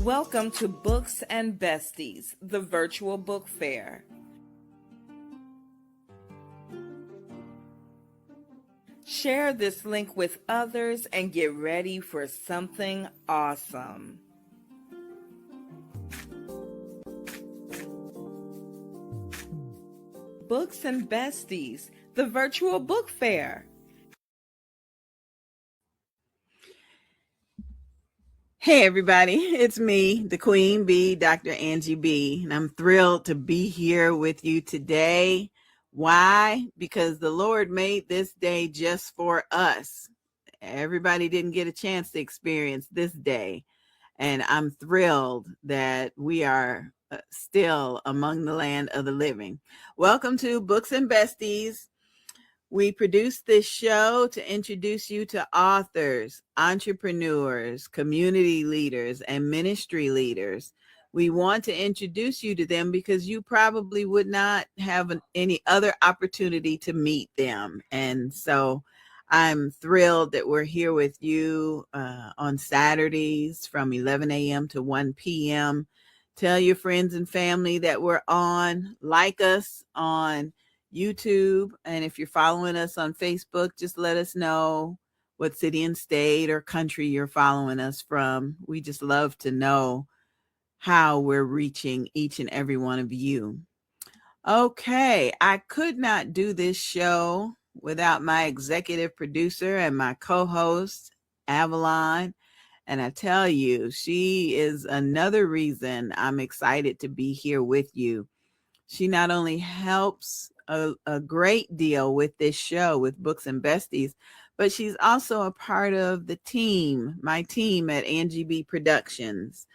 Welcome to Books and Besties, the virtual book fair. Share this link with others and get ready for something awesome. Books and Besties, the virtual book fair. Hey everybody, it's me, the Queen Bee, Dr. Angie B, and I'm thrilled to be here with you today. Why? Because the Lord made this day just for us. Everybody didn't get a chance to experience this day, and I'm thrilled that we are still among the land of the living. Welcome to Books and Besties. We produce this show to introduce you to authors, entrepreneurs, community leaders, and ministry leaders. We want to introduce you to them because you probably would not have any other opportunity to meet them. And so I'm thrilled that we're here with you on Saturdays from 11 a.m. to 1 p.m. Tell your friends and family that we're on. Like us on YouTube, and if you're following us on Facebook, just let us know what city and state or country you're following us from. We just love to know how we're reaching each and every one of you. Okay, I could not do this show without my executive producer and my co-host, Avalon. And I tell you, she is another reason I'm excited to be here with you. She not only helps a great deal with this show, with Books and Besties, but she's also a part of the team, my team at Angie B Productions.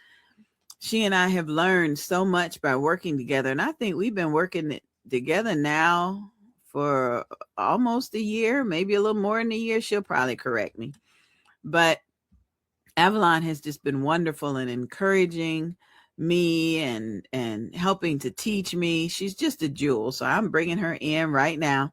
She and I have learned so much by working together, and I think we've been working together now for almost a year, maybe a little more than a year. She'll probably correct me. But Avalon has just been wonderful and encouraging me and helping to teach me. She's just a jewel. So I'm bringing her in right now.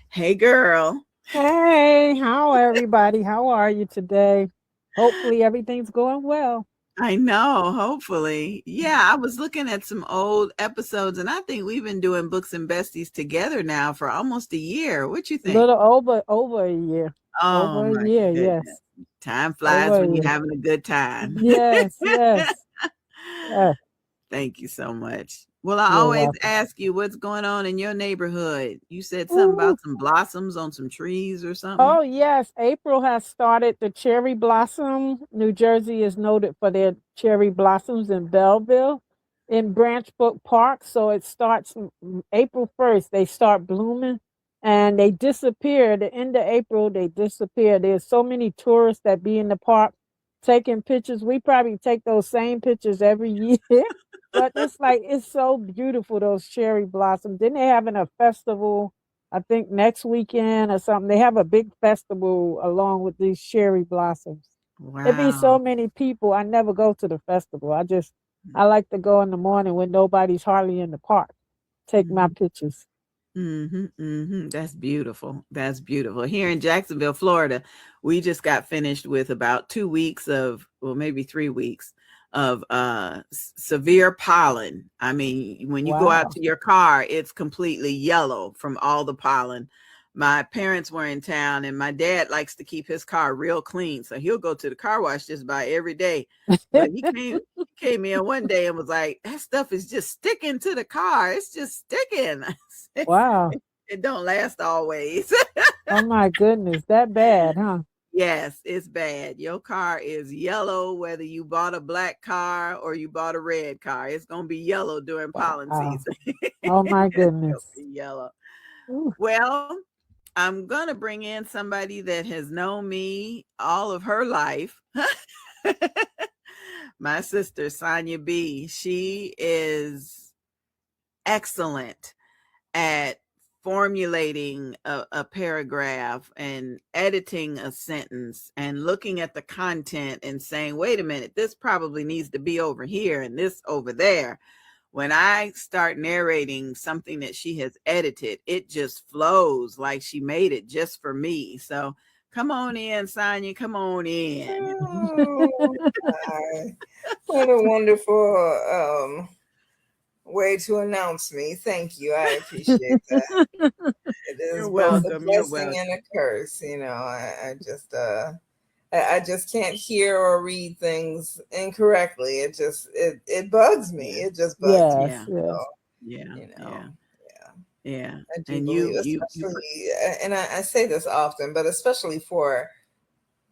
Hey, girl. Hey, how everybody? How are you today? Hopefully everything's going well. I know, hopefully. Yeah, I was looking at some old episodes, and I think we've been doing Books and Besties together now for almost a year. What you think? Little over a year. Oh Over a my year, goodness. yes. Time flies Over a when you're year. having a good time. Yes, yes. Yes. Thank you so much. Well, I You're always welcome. ask you what's going on in your neighborhood. You said something Ooh. about some blossoms on some trees or something. Oh yes, April has started the cherry blossom. New Jersey is noted for their cherry blossoms in Belleville in Branch Brook Park. So it starts April 1st. They start blooming and they disappear. The end of April, they disappear. There's so many tourists that be in the park taking pictures. We probably take those same pictures every year. But it's like it's so beautiful, those cherry blossoms. Then they having a festival I think next weekend or something. They have a big festival along with these cherry blossoms. It be so Wow. many people. I never go to the festival. I like to go in the morning when nobody's hardly in the park. Take my Mhm. pictures. That's beautiful. That's beautiful. Here in Jacksonville, Florida, we just got finished with about 2 weeks of, well, maybe 3 weeks of severe pollen. I mean, when you go out Wow. to your car, it's completely yellow from all the pollen. My parents were in town, and my dad likes to keep his car real clean, so he'll go to the car wash just about every day. But he came in one day and was like, "That stuff is just sticking to the car. It's just sticking." Wow. It don't last always. Oh my goodness. That bad, huh? Yes, it's bad. Your car is yellow, whether you bought a black car or you bought a red car. It's gonna be yellow during pollen Wow. season. Oh my It's gonna goodness. be yellow. Ooh. Well, I'm gonna bring in somebody that has known me all of her life. My sister, Sonia B. She is excellent at formulating a paragraph and editing a sentence and looking at the content and saying, wait a minute, this probably needs to be over here and this over there. When I start narrating something that she has edited, it just flows like she made it just for me. So Come on in, Sonia. Come on in. Oh, my. What a wonderful way to announce me. Thank you. I appreciate that. It You're is both a welcome. You're blessing welcome. and a curse. I just can't hear or read things incorrectly. It bugs me. Yeah. It just bugs me. Yes, yes. So, Yeah. you know, Yeah. yeah. Yeah. I do And believe, you especially, and I say this often, but especially for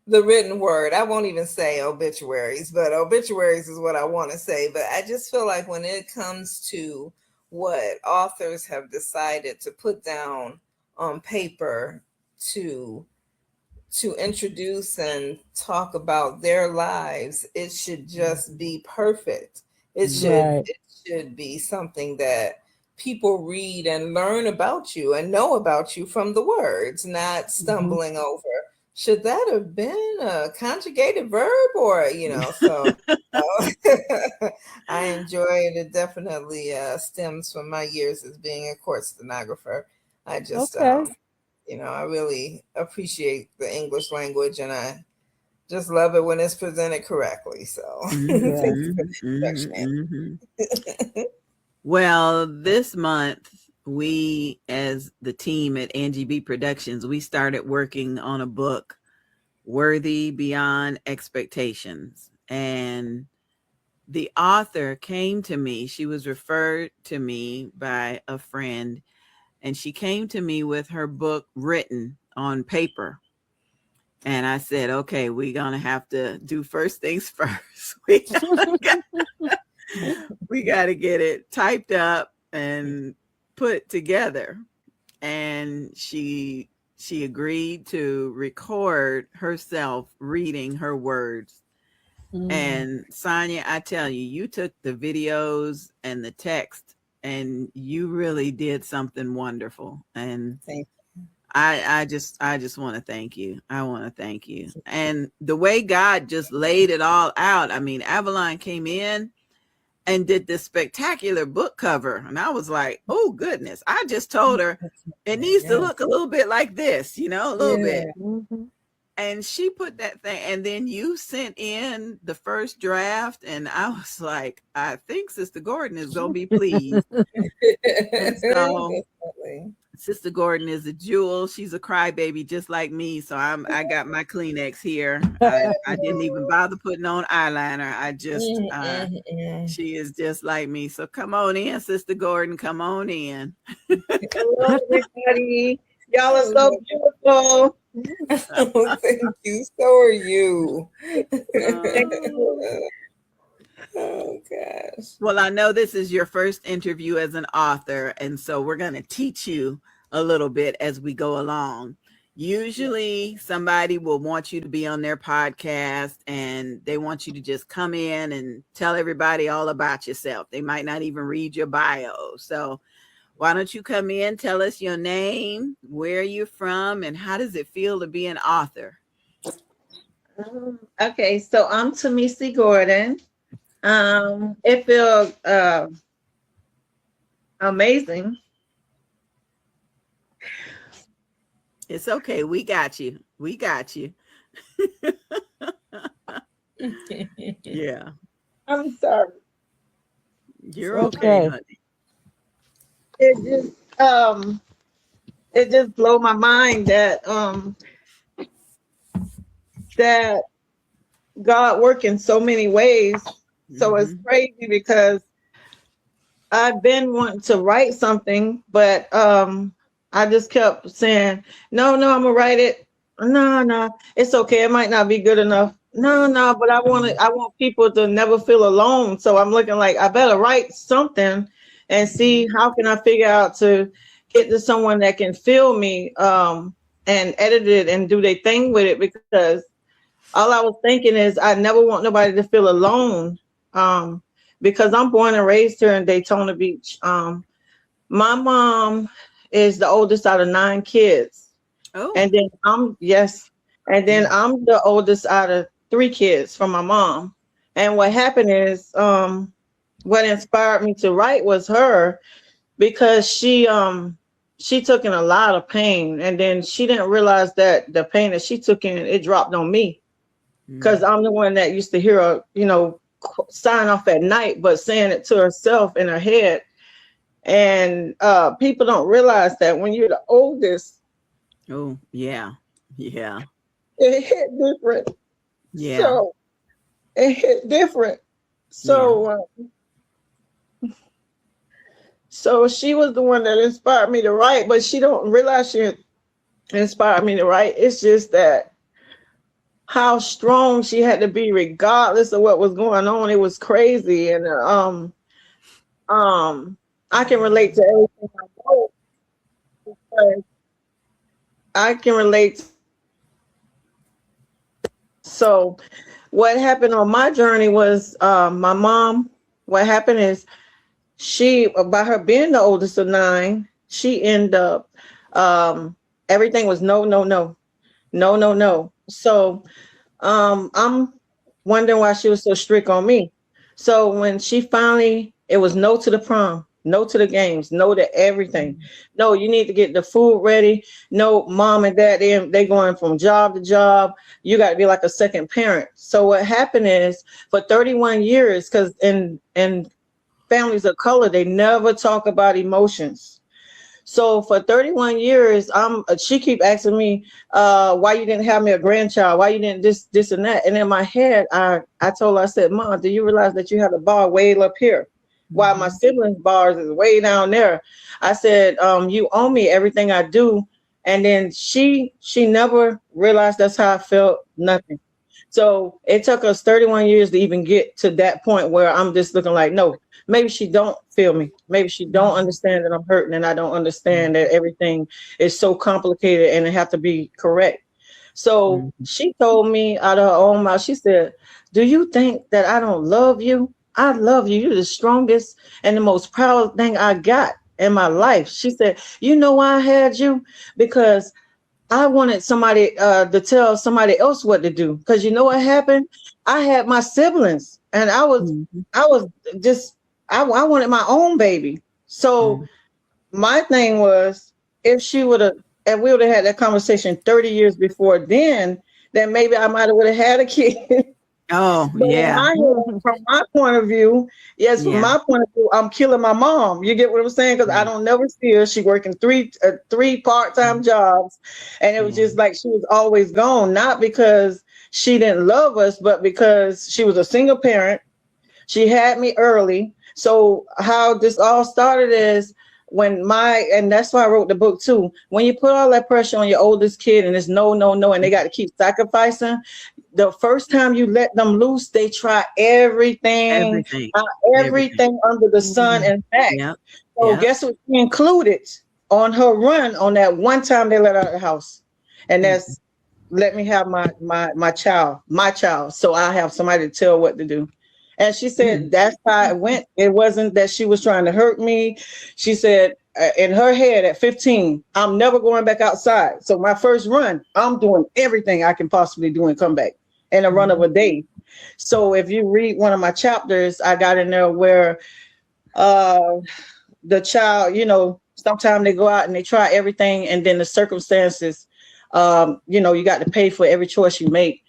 the written word. I won't even say obituaries, but obituaries is what I want to say. But I just feel like when it comes to what authors have decided to put down on paper to introduce and talk about their lives, it should just be perfect. Right. It should be something that people read and learn about you and know about you from the words, not stumbling over. Should that have been a conjugated verb or, so I enjoy it. It definitely stems from my years as being a court stenographer. I just, Okay. I really appreciate the English language and I just love it when it's presented correctly. So thank you for the introduction. Well, this month we, as the team at Angie B Productions, we started working on a book, Worthy Beyond Expectations. And the author came to me. She was referred to me by a friend, and she came to me with her book written on paper. And I said, okay, we're going to have to do first things first. We got to get it typed up and put together. And she agreed to record herself reading her words. And Sonia, I tell you, you took the videos and the text and you really did something wonderful. And Thank I just want to thank you. I want to thank you. And the way God just laid it all out. I mean, Avalon came in and did this spectacular book cover. And I was like, oh goodness. I just told her it needs to look a little bit like this, a little bit. And she put that thing, and then you sent in the first draft, and I was like, I think Sister Gordon is going to be pleased. And so Sister Gordon is a jewel. She's a crybaby just like me. So I got my Kleenex here. I didn't even bother putting on eyeliner. I just, she is just like me. So come on in, Sister Gordon. Come on in. Hello, everybody. Y'all are so beautiful. Thank you. So are you. Oh gosh. Well, I know this is your first interview as an author, and so we're going to teach you a little bit as we go along. Usually somebody will want you to be on their podcast and they want you to just come in and tell everybody all about yourself. They might not even read your bio. So why don't you come in, tell us your name, where you're from, and how does it feel to be an author? Okay, so I'm Tamisi Gordon. It feels amazing. It's okay. We got you. We got you. Yeah. I'm sorry. You're okay, honey. It just blew my mind that that God works in so many ways. So it's crazy because I've been wanting to write something, but I just kept saying, no, I'm gonna write it. No, it's okay. It might not be good enough. No, but I want people to never feel alone. So I'm looking like I better write something and see how can I figure out to get to someone that can feel me and edit it and do their thing with it, because all I was thinking is I never want nobody to feel alone, because I'm born and raised here in Daytona Beach. My mom is the oldest out of 9 kids. Oh. And then I'm the oldest out of 3 kids from my mom. And what happened is what inspired me to write was her, because she she took in a lot of pain, and then she didn't realize that the pain that she took in, it dropped on me, because I'm the one that used to hear her, sign off at night, but saying it to herself in her head. And people don't realize that when you're the oldest, Oh, yeah. Yeah. it hit different. Yeah. So it hit different. So so she was the one that inspired me to write, but she don't realize she inspired me to write. It's just that how strong she had to be regardless of what was going on. It was crazy. And I can relate to everything I know, because I can relate. So what happened on my journey was my mom, what happened is she, by her being the oldest of 9, she ended up, everything was no, no, no, no, no, no. So I'm wondering why she was so strict on me. So when she finally, it was no to the prom, no to the games, no to everything. No, you need to get the food ready. No, mom and dad, they going from job to job. You got to be like a second parent. So what happened is for 31 years, because in families of color, they never talk about emotions. So for 31 years, she keep asking me, why you didn't have me a grandchild? Why you didn't this and that? And in my head, I told her, I said, Mom, do you realize that you have a bar way up here, while my siblings' bars is way down there? I said, you owe me everything I do. And then she never realized that's how I felt, nothing. So it took us 31 years to even get to that point where I'm just looking like, no, maybe she don't feel me. Maybe she don't understand that I'm hurting, and I don't understand that everything is so complicated and it have to be correct. So she told me out of her own mouth, she said, do you think that I don't love you? I love you. You're the strongest and the most proud thing I got in my life. She said, you know why I had you? Because I wanted somebody to tell somebody else what to do. Because you know what happened? I had my siblings, and I wanted my own baby. So my thing was, if we would have had that conversation 30 years before then maybe I might have would have had a kid. Oh, But yeah. from my point of view, from my point of view, I'm killing my mom. You get what I'm saying? Because I don't never see her. She working three part-time jobs, and it was just like she was always gone. Not because she didn't love us, but because she was a single parent. She had me early. So how this all started is and that's why I wrote the book too. When you put all that pressure on your oldest kid, and it's no, no, no, and they got to keep sacrificing. The first time you let them loose, they try everything under the sun and back. So guess what she included on her run on that one time they let her out of the house? And that's let me have my child. So I have somebody to tell what to do. And she said, that's how it went. It wasn't that she was trying to hurt me. She said, in her head at 15, I'm never going back outside. So my first run, I'm doing everything I can possibly do and come back in a run of a day. So if you read one of my chapters, I got in there where the child, sometimes they go out and they try everything, and then the circumstances, you got to pay for every choice you make.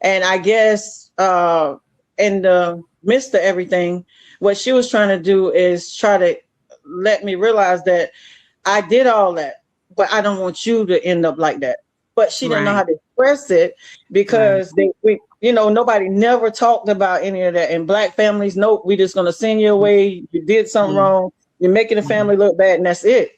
And I guess in the midst of everything, what she was trying to do is try to let me realize that I did all that, but I don't want you to end up like that. But she didn't know how to express it, because nobody never talked about any of that. In Black families, nope, we just gonna send you away. You did something wrong. You're making the family look bad, and that's it.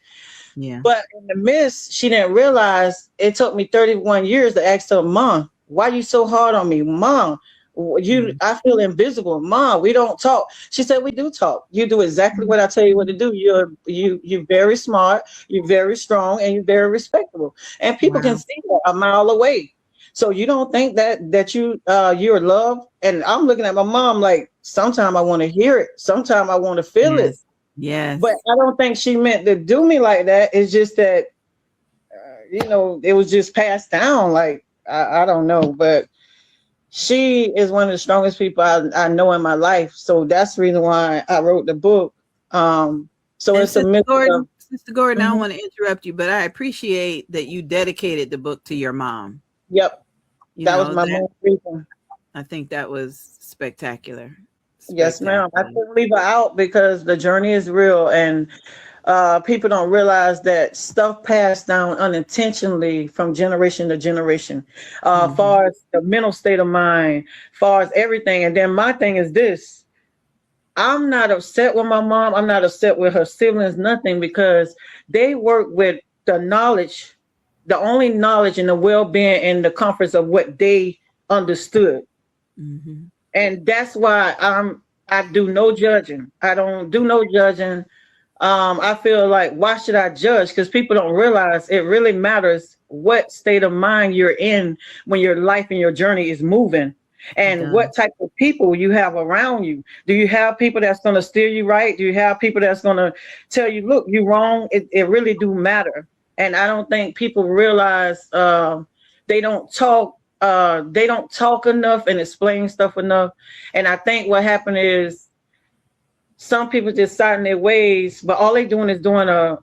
Yeah. But in the midst, she didn't realize it took me 31 years to ask her, Mom, why you so hard on me? Mom, I feel invisible. Mom, we don't talk. She said, we do talk. You do exactly what I tell you what to do. You're very smart, you're very strong, and you're very respectable. And people can see that a mile away. So you don't think that you're loved? And I'm looking at my mom like, sometimes I want to hear it. Sometimes I want to feel it. Yes. But I don't think she meant to do me like that. It's just that, it was just passed down. Like, I don't know, but she is one of the strongest people I know in my life. So that's the reason why I wrote the book. So it's a mix of Mr. Gordon, I don't Mhm. want to interrupt you, but I appreciate that you dedicated the book to your mom. Yep, You that was know, my that main reason. I think that was spectacular. Yes, ma'am. I Spectacular. couldn't leave her out because the journey is real, and people don't realize that stuff passed down unintentionally from generation to generation. Mhm. Far as the mental state of mind, far as everything. And then my thing is this: I'm not upset with my mom. I'm not upset with her siblings, nothing, because they work with the knowledge, the only knowledge and the well-being and the comforts of what they understood. Mhm. And that's why I do no judging. I don't do no judging. I feel like, why should I judge? Because people don't realize it really matters what state of mind you're in when your life and your journey is moving, It and does. what type of people you have around you. Do you have people that's going to steer you right? Do you have people that's going to tell you, look, you wrong? It really do matter. And I don't think people realize they don't talk. They don't talk enough and explain stuff enough. And I think what happened is some people just set in their ways, but all they doing is doing a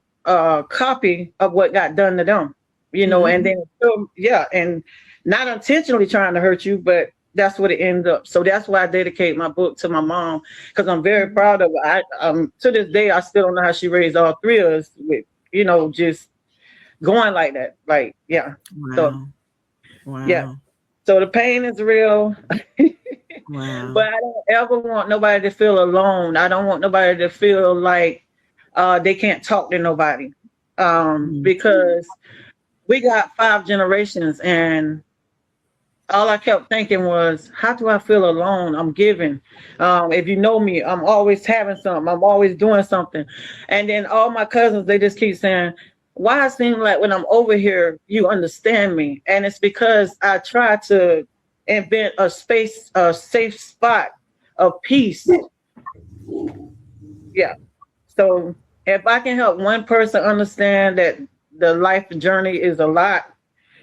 copy of what got done to them, and Mhm. then yeah, and not intentionally trying to hurt you, but that's what it ends up. So that's why I dedicate my book to my mom, because I'm very proud of her. To this day I still don't know how she raised all three of us with, just going like that. Like, yeah. So Wow. yeah. Wow. So the pain is real. Wow. But I don't ever want nobody to feel alone. I don't want nobody to feel like they can't talk to nobody. Mhm. Because we got 5 generations, and all I kept thinking was, how do I feel alone? I'm giving. If you know me, I'm always having something. I'm always doing something. And then all my cousins, they just keep saying, why it seems like when I'm over here, you understand me? And it's because I try to invent a space, a safe spot of peace. Yeah. So if I can help one person understand that the life journey is a lot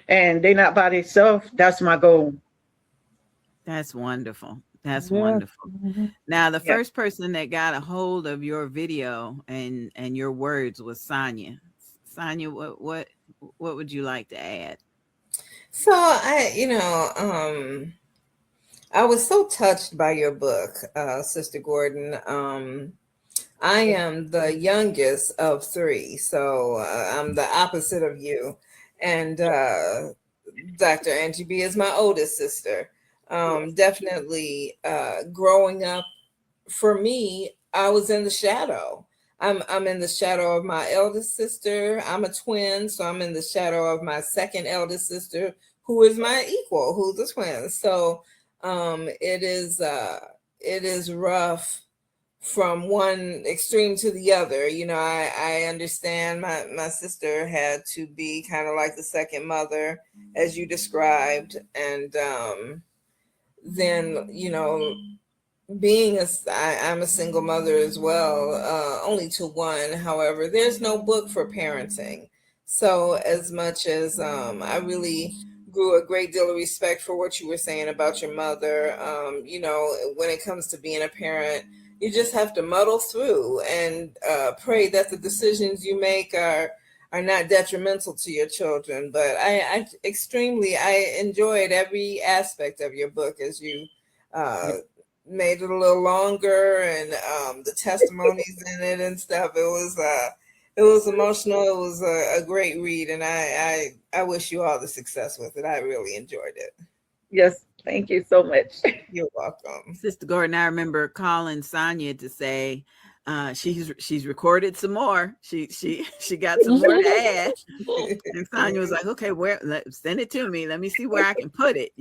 and they not by themselves, that's my goal. That's wonderful. That's Yes. wonderful. Mhm. Now, the Yeah. first person that got a hold of your video and your words was Sonia. Sonia, what would you like to add? So I was so touched by your book, Sister Gordon. I am the youngest of three, so I'm the opposite of you. And Dr. Angie B is my oldest sister. Definitely growing up, for me, I was in the shadow. I'm in the shadow of my eldest sister. I'm a twin, so I'm in the shadow of my second eldest sister, who is my equal, who's a twin. So it is rough from one extreme to the other. I understand my sister had to be kind of like the second mother, as you described, and then being I'm a single mother as well, only to one. However, there's no book for parenting. So as much as I really grew a great deal of respect for what you were saying about your mother, when it comes to being a parent, you just have to muddle through and pray that the decisions you make are not detrimental to your children. But I enjoyed every aspect of your book, as you uh, made it a little longer, and the testimonies in it and stuff. It was emotional. It was a great read, and I wish you all the success with it. I really enjoyed it. Yes. Thank you so much. You're welcome. Sister Gordon, I remember calling Sonia to say she's recorded some more. She got some more to add. And Sonia was like, okay, send it to me. Let me see where I can put it,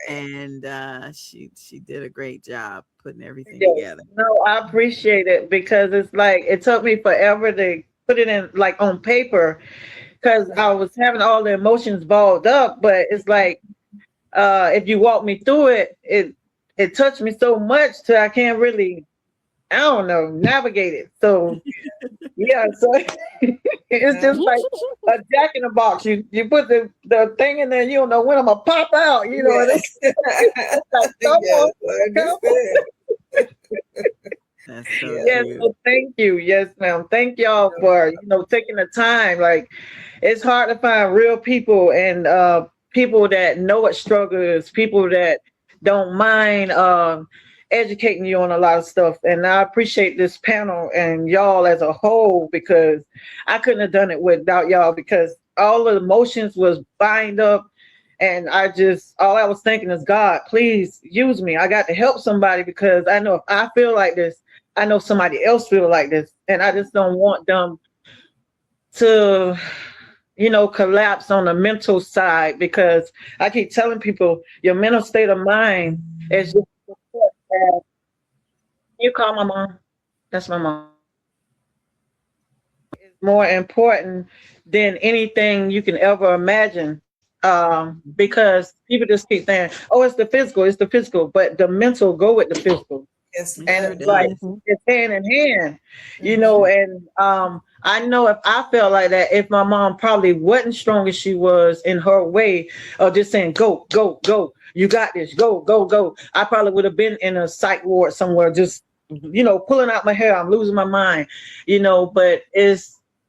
And she did a great job putting everything Yes. together. No, I appreciate it, because it's like it took me forever to put it in, like, on paper, because I was having all the emotions balled up. But it's like, if you walk me through it, it touched me so much till I can't really, I don't know, navigate it. So yeah, so it's just like a jack in the box. You put the thing in there, you don't know when I'm gonna pop out. And Yes. it's like, come Yes, on, I come on. understand. That's so Yeah. Yes, true. so thank you. Yes, ma'am. Thank y'all for taking the time. Like, it's hard to find real people and people that know what struggle is, people that don't mind educating you on a lot of stuff. And I appreciate this panel and y'all as a whole, because I couldn't have done it without y'all, because all the emotions was bind up. And all I was thinking is, God, please use me. I got to help somebody, because I know if I feel like this, I know somebody else feel like this. And I just don't want them to, collapse on the mental side, because I keep telling people your mental state of mind is just you call my mom. That's my mom. It's more important than anything you can ever imagine. Because people just keep saying, "Oh, it's the physical," but the mental go with the physical, Yes, It and sure it's does. like Mhm. it's hand in hand, And I know if I felt like that, if my mom probably wasn't strong as she was in her way of just saying, "Go, go, go, you got this, go, go, go," I probably would have been in a psych ward somewhere, just pulling out my hair. I'm losing my mind, But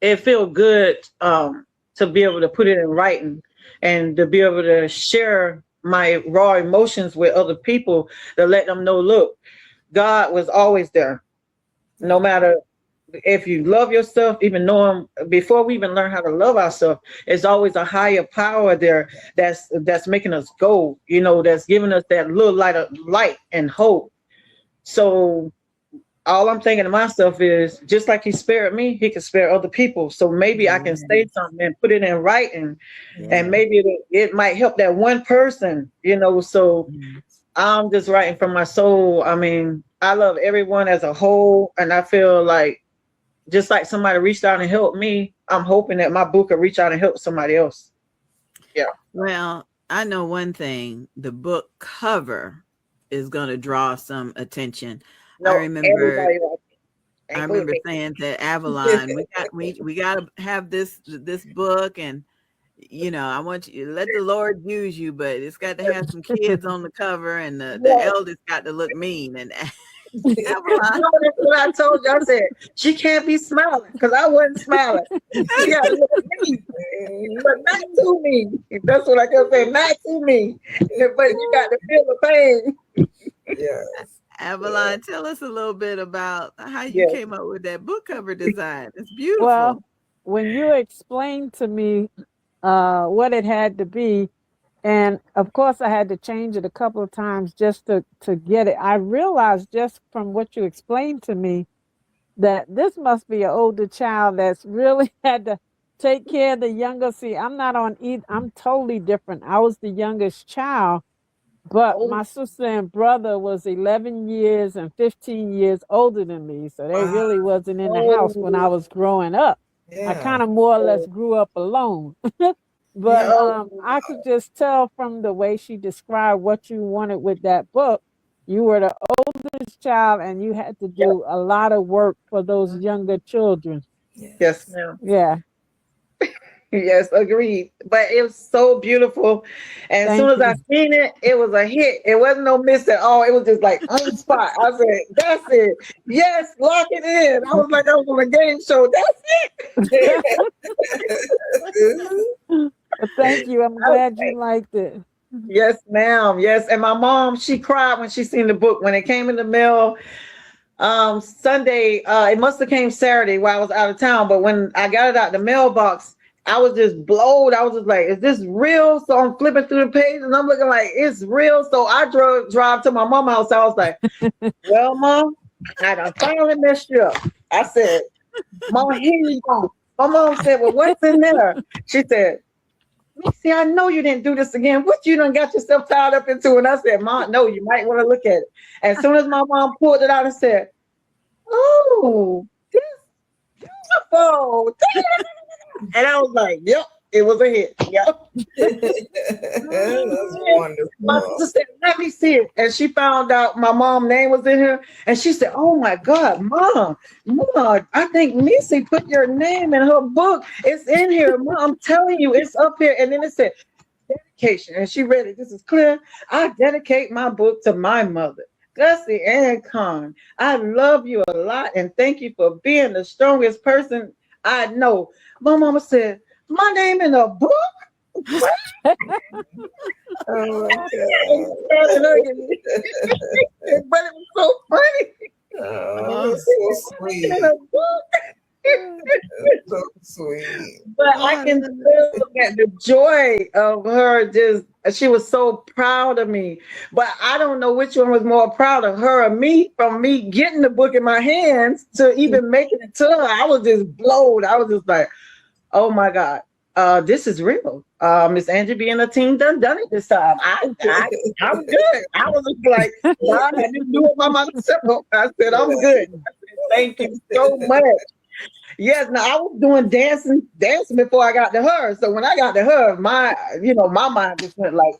it feels good to be able to put it in writing and to be able to share my raw emotions with other people, to let them know, look, God was always there. No matter if you love yourself, even know him before we even learn how to love ourselves, there's always a higher power there that's making us go, that's giving us that little light and hope. So all I'm thinking to myself is, just like he spared me, he can spare other people. So maybe I can say something and put it in writing, and maybe it might help that one person, So I'm just writing from my soul. I mean, I love everyone as a whole, and I feel like just like somebody reached out and helped me, I'm hoping that my book will reach out and help somebody else. Yeah. Well, I know one thing, the book cover is going to draw some attention. No, I remember everybody likes it, I including remember me. saying to Avalon, we got to have this book, and I want you, let the Lord use you, but it's got to have some kids on the cover, and the Yes. eldest got to look mean. And No, Avalon, that's what I told you. I said she can't be smiling, because I wasn't smiling. She got to look at me, but not to me. That's what I kept saying, not to me. But you got to feel the pain. yes. Avalon, tell us a little bit about how you Yes. came up with that book cover design. It's beautiful. Well, when you explained to me what it had to be, and of course I had to change it a couple of times just to get it, I realized just from what you explained to me that this must be an older child that's really had to take care of the younger. See, I'm not on either. I'm totally different. I was the youngest child, but my sister and brother was 11 years and 15 years older than me. So they Wow. really wasn't in the house when I Oh, was growing up. I Yeah. kind of more or less oh, grew up alone. But Yeah. oh, I could just tell from the way she described what you wanted with that book. You were the oldest child and you had to yeah. do a lot of work for those younger children. Yes, Yes. ma'am. Yeah. Yes, agreed. But it was so beautiful. And as soon Thank as I you. seen it, it was a hit. It wasn't no miss at all. It was just like on the spot. I said, that's it. Yes, lock it in. I was like, I was on a game show. That's Thank you. I'm it. glad you liked it. Yes, ma'am. Yes. And my mom, she cried when she seen the book. When it came in the mail Sunday, it must have came Saturday while I was out of town, but when I got it out the mailbox, I was just blowed. I was just like, is this real? So I'm flipping through the page and I'm looking like, it's real. So I drive to my mom's house. I was like, well, Mom, I done finally messed you up. I said, Mom, here you go. My mom said, well, what's in there? She said, see, I know you didn't do this again. What you done got yourself tied up into? And I said, Mom, no, you might want to look at it. As soon as my mom pulled it out and said, oh, this is beautiful. And I was like, yep, it was a hit. Yep. That's My wonderful. sister said, let me see it. And she found out my mom's name was in here. And she said, oh my God, Mom, I think Missy put your name in her book. It's in here. Mom, I'm telling you, it's up here. And then it said, dedication. And she read it. This is clear. I dedicate my book to my mother. Gussie and Con, I love you a lot and thank you for being the strongest person I know. My mama said, my name in a book? What? Oh my God. But it was so funny. Oh, that's so sweet. In a book. So sweet. But I can still look at the joy of her. She was so proud of me. But I don't know which one was more proud of her or me, from me getting the book in my hands to even making it to her. I was just blown. I was just like, oh my God, this is real. Miss Angie being a team done it this time. I'm good. I was just like, God, I didn't do it by myself. I said, I'm good. I said, thank you so much. Yes, now I was doing dancing before I got to her. So when I got to her, my mind just went like,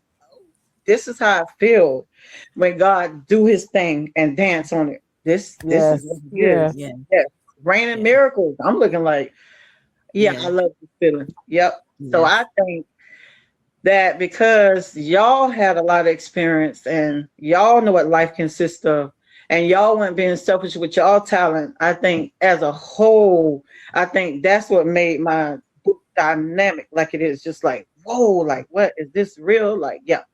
this is how I feel when God do his thing and dance on it. This is what it is. Yeah. Yes. Raining miracles. I'm looking like, I love this feeling. Yep. So I think that because y'all had a lot of experience and y'all know what life consists of, and y'all weren't being selfish with y'all talent, I think as a whole, I think that's what made my book dynamic like it is. Just like, whoa, like, what is this real? Like, yeah.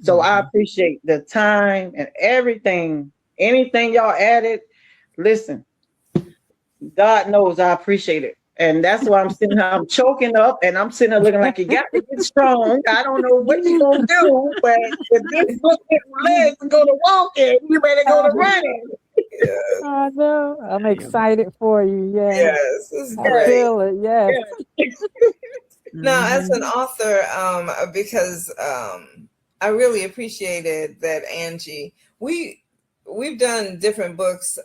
So I appreciate the time and everything. Anything y'all added, listen, God knows I appreciate it. And that's why I'm sitting here, I'm choking up and I'm sitting there looking like you got to get strong. I don't know what you're going to do, but if this book gets legs and go to walking, you better go to running. Yes. I know. I'm excited for you. Yeah. Yes, it's I great. feel it. Yes. Now, as an author, because I really appreciated that, Angie. We've done different books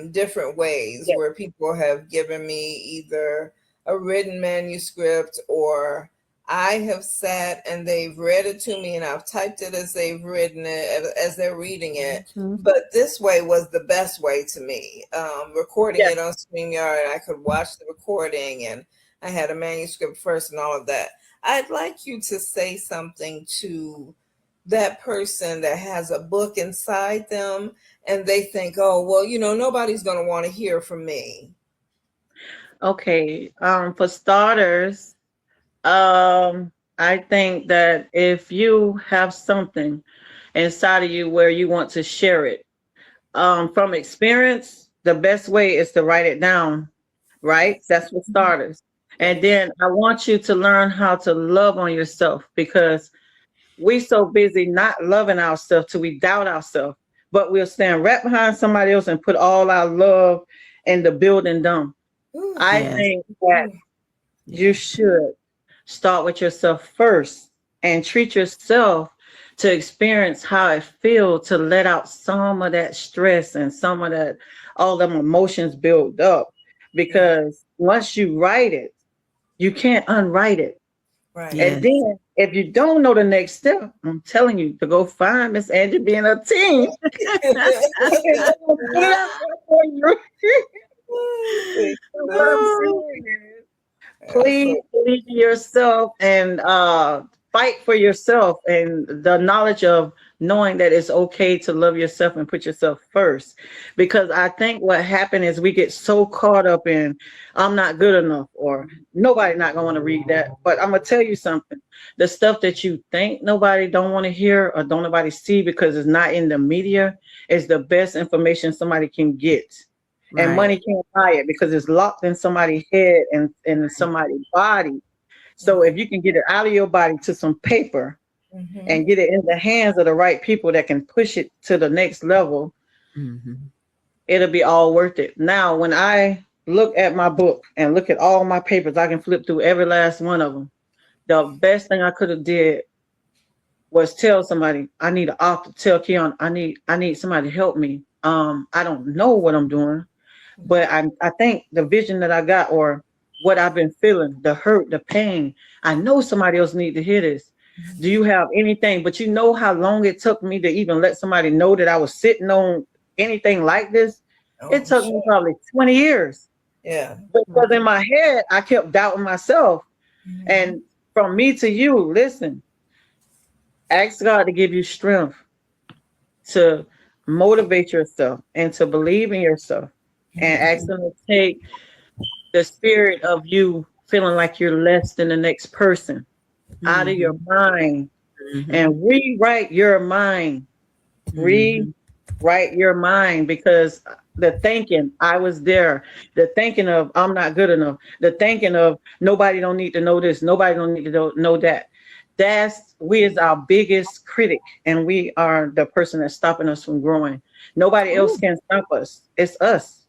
different ways, where people have given me either a written manuscript, or I have sat and they've read it to me and I've typed it as they've written it, as they're reading it. But this way was the best way to me. Recording it on StreamYard, I could watch the recording and I had a manuscript first and all of that. I'd like you to say something to that person that has a book inside them and they think, oh, well, nobody's going to want to hear from me. Okay. For starters, I think that if you have something inside of you where you want to share it, from experience, the best way is to write it down, right? That's for starters. And then I want you to learn how to love on yourself, because we so busy not loving ourselves till we doubt ourselves, but we'll stand right behind somebody else and put all our love in the building dumb. I think that you should start with yourself first and treat yourself to experience how it feels to let out some of that stress and some of that, all them emotions build up. Because once you write it, you can't unwrite it. Right. And then if you don't know the next step, I'm telling you to go find Miss Angie being a team. Please believe in yourself and fight for yourself, and the knowledge of knowing that it's okay to love yourself and put yourself first. Because I think what happened is we get so caught up in I'm not good enough, or nobody not gonna want to read that. But I'm gonna tell you something. The stuff that you think nobody don't want to hear or don't nobody see because it's not in the media is the best information somebody can get. And money can't buy it because it's locked in somebody's head and in somebody's body. So if you can get it out of your body to some paper and get it in the hands of the right people that can push it to the next level, it'll be all worth it. Now, when I look at my book and look at all my papers, I can flip through every last one of them. The best thing I could have did was tell somebody, I need an author, tell Keon, I need somebody to help me. I don't know what I'm doing, but I think the vision that I got, or what I've been feeling, the hurt, the pain, I know somebody else needs to hear this. Do you have anything? But you know how long it took me to even let somebody know that I was sitting on anything like this? It took me probably 20 years. Yeah. Because in my head, I kept doubting myself. And from me to you, listen, ask God to give you strength to motivate yourself and to believe in yourself and ask them to take the spirit of you feeling like you're less than the next person out of your mind and rewrite your mind. Rewrite your mind, because the thinking, I was there, the thinking of I'm not good enough, the thinking of nobody don't need to know this, nobody don't need to know that. We is our biggest critic, and we are the person that's stopping us from growing. Nobody else can stop us. It's us,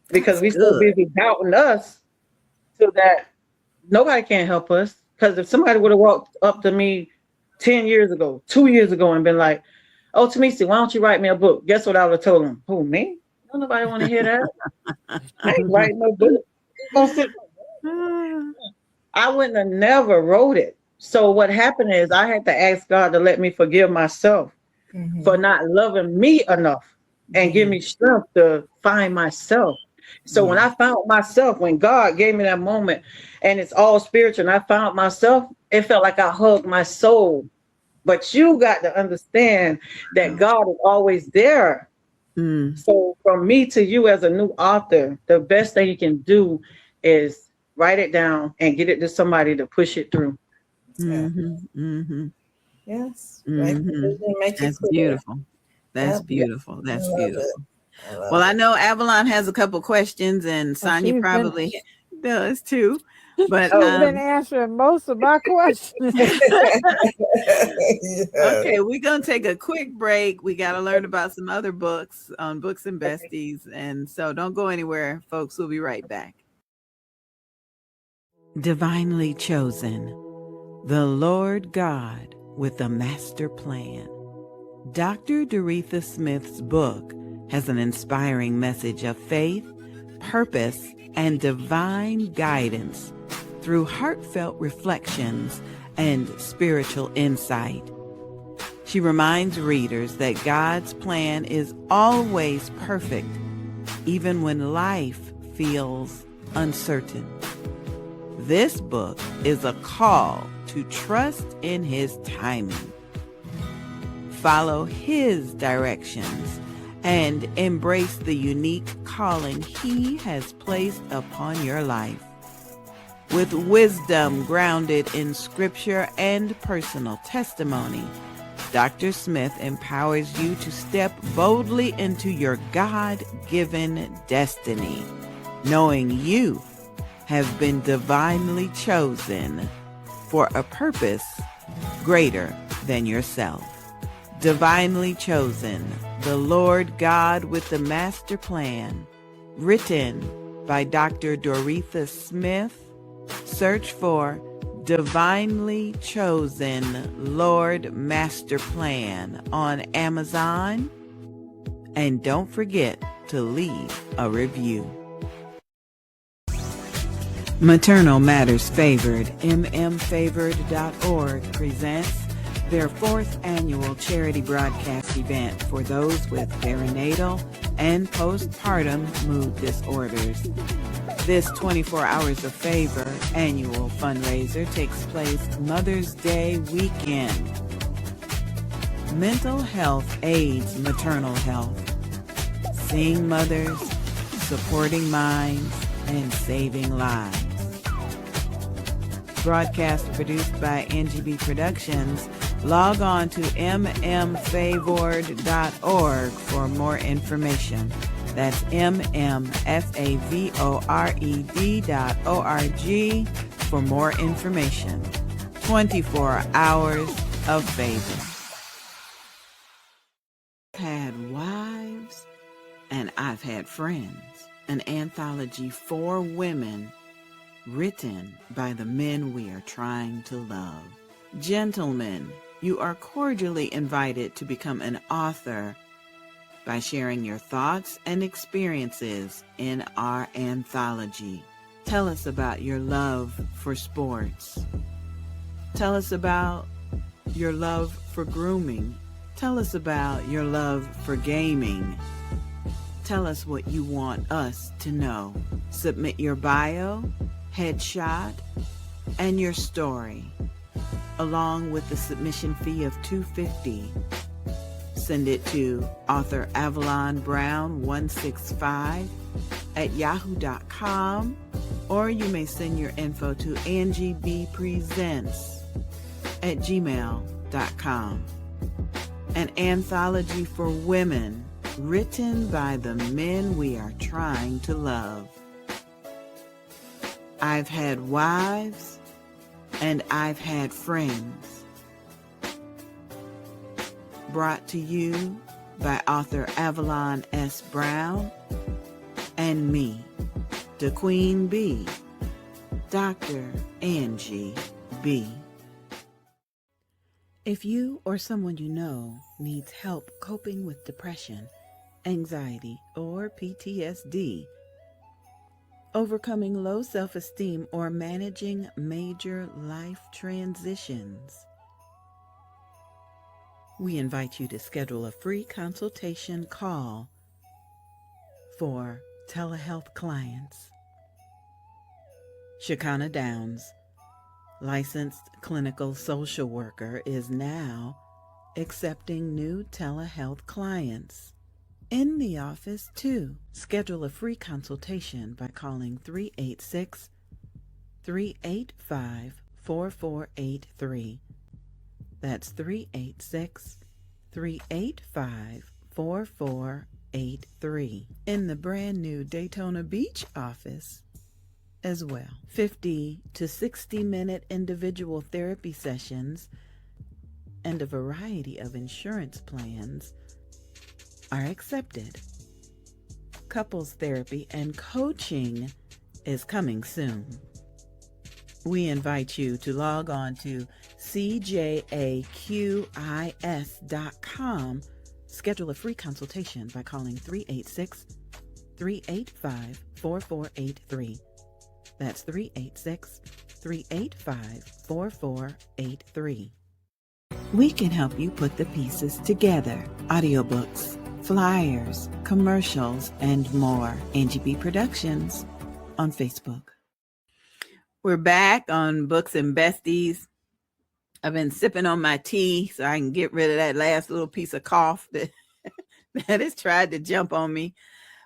because we so busy doubting us so that nobody can help us. Because if somebody would have walked up to me 10 years ago, 2 years ago, and been like, "Oh, Tamisi, why don't you write me a book?" Guess what I would have told them? Who, me? Don't nobody want to hear that. I ain't writing no book. I wouldn't have never wrote it. So what happened is I had to ask God to let me forgive myself for not loving me enough and give me strength to find myself. So when I found myself, when God gave me that moment, and it's all spiritual, and I found myself, it felt like I hugged my soul. But you got to understand that God is always there. So from me to you as a new author, the best thing you can do is write it down and get it to somebody to push it through. Yes. That's beautiful. That's beautiful. That's beautiful. Well, I know Avalon has a couple questions, and Sonia probably does too. But she's been answering most of my questions. Okay, we're gonna take a quick break. We got to learn about some other books on Books and Besties, and so don't go anywhere, folks. We'll be right back. Divinely Chosen, the Lord God with a Master Plan. Dr. Doretha Smith's book has an inspiring message of faith, purpose, and divine guidance through heartfelt reflections and spiritual insight. She reminds readers that God's plan is always perfect, even when life feels uncertain. This book is a call to trust in His timing, follow His directions, and embrace the unique calling He has placed upon your life. With wisdom grounded in scripture and personal testimony, Dr. Smith empowers you to step boldly into your God-given destiny, knowing you have been divinely chosen for a purpose greater than yourself. Divinely Chosen, the Lord God with the Master Plan, written by Dr. Doretha Smith. Search for Divinely Chosen Lord Master Plan on Amazon. And don't forget to leave a review. Maternal Matters Favored, mmfavored.org presents their 4th annual charity broadcast event for those with perinatal and postpartum mood disorders. This 24 Hours of Favor annual fundraiser takes place Mother's Day weekend. Mental health aids maternal health. Seeing mothers, supporting minds, and saving lives. Broadcast produced by NGB Productions. Log on to mmfavored.org for more information. That's mmfavored.org for more information. 24 Hours of Favor. I've had wives and I've had friends. An anthology for women written by the men we are trying to love. Gentlemen, you are cordially invited to become an author by sharing your thoughts and experiences in our anthology. Tell us about your love for sports. Tell us about your love for grooming. Tell us about your love for gaming. Tell us what you want us to know. Submit your bio, headshot, and your story, along with the submission fee of $250. send it to author Avalon Brown 165 at yahoo.com, or you may send your info to angiebpresents at gmail.com. An anthology for women written by the men we are trying to love. I've had wives and I've had friends. Brought to you by author Avalon S. Brown and me, the Queen Bee, Dr. Angie B. If you or someone you know needs help coping with depression, anxiety, or PTSD, overcoming low self-esteem, or managing major life transitions, we invite you to schedule a free consultation call for telehealth clients. Shekinah Downs, licensed clinical social worker, is now accepting new telehealth clients in the office too. Schedule a free consultation by calling 386-385-4483. That's 386-385-4483 in the brand new Daytona Beach office as well. 50 to 60 minute individual therapy sessions and a variety of insurance plans are accepted. Couples therapy and coaching is coming soon. We invite you to log on to cjaqis.com. Schedule a free consultation by calling 386-385-4483. That's 386-385-4483. We can help you put the pieces together. Audiobooks, flyers, commercials, and more. Angie B Productions on Facebook. We're back on Books and Besties. I've been sipping on my tea so I can get rid of that last little piece of cough that has tried to jump on me.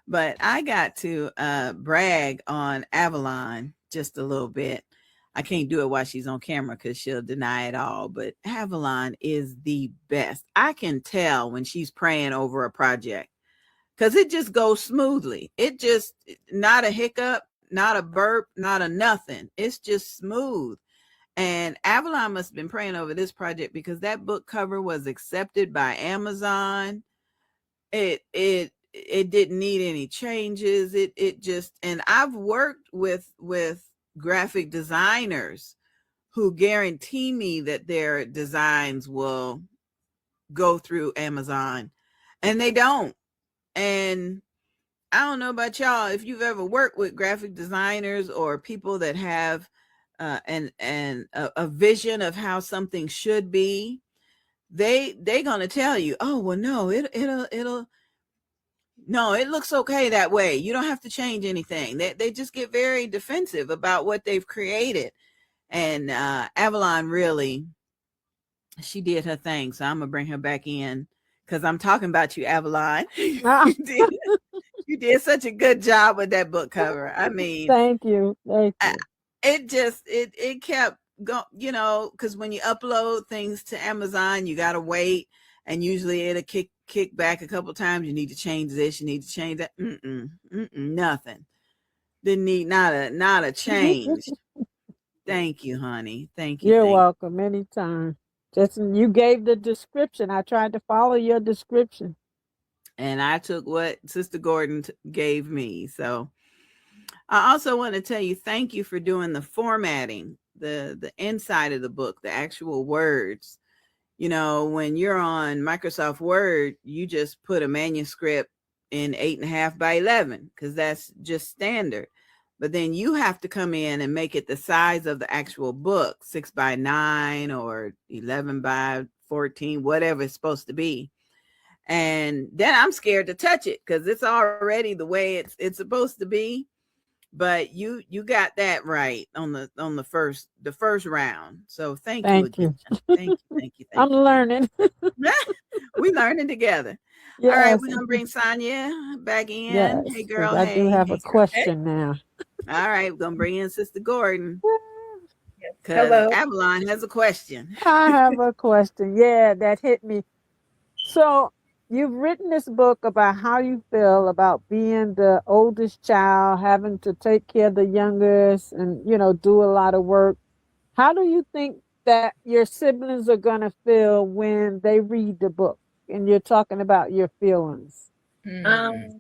But I got to brag on Avalon just a little bit. I can't do it while she's on camera because she'll deny it all. But Avalon is the best. I can tell when she's praying over a project because it just goes smoothly. It just, not a hiccup, not a burp, not a nothing. It's just smooth. And Avalon must have been praying over this project because that book cover was accepted by Amazon. It didn't need any changes. It just, and I've worked with graphic designers who guarantee me that their designs will go through Amazon, and they don't. And I don't know about y'all, if you've ever worked with graphic designers or people that have a vision of how something should be, they're gonna tell you, oh well, no, no, it looks okay that way. You don't have to change anything. They just get very defensive about what they've created. And Avalon really, she did her thing. So I'm gonna bring her back in because I'm talking about you, Avalon. You did such a good job with that book cover. I mean, Thank you. It kept going, because when you upload things to Amazon, you gotta wait, and usually it'll kick back a couple times. You need to change this, you need to change that. Nothing. Didn't need not a change. Thank you, honey. Thank you. You're welcome. Anytime. Just, you gave the description. I tried to follow your description. And I took what Sister Gordon gave me. So I also want to tell you, thank you for doing the formatting, the inside of the book, the actual words. When you're on Microsoft Word, you just put a manuscript in 8.5 by 11 because that's just standard. But then you have to come in and make it the size of the actual book, 6 by 9 or 11 by 14, whatever it's supposed to be. And then I'm scared to touch it because it's already the way it's supposed to be. But you got that right on the first round. So thank you. Thank you. Thank you. I'm learning. We learning together. All right, Yes, we're gonna bring Sonia back in. yes, Hey, 'cause girl. I do Hey, have a hey, girl. Hey. question now. All right, we're gonna bring in Sister Gordon because Hello. Avalon has a question. I have a question. Yeah, that hit me. So you've written this book about how you feel about being the oldest child, having to take care of the youngest, and do a lot of work. How do you think that your siblings are gonna feel when they read the book and you're talking about your feelings? Um,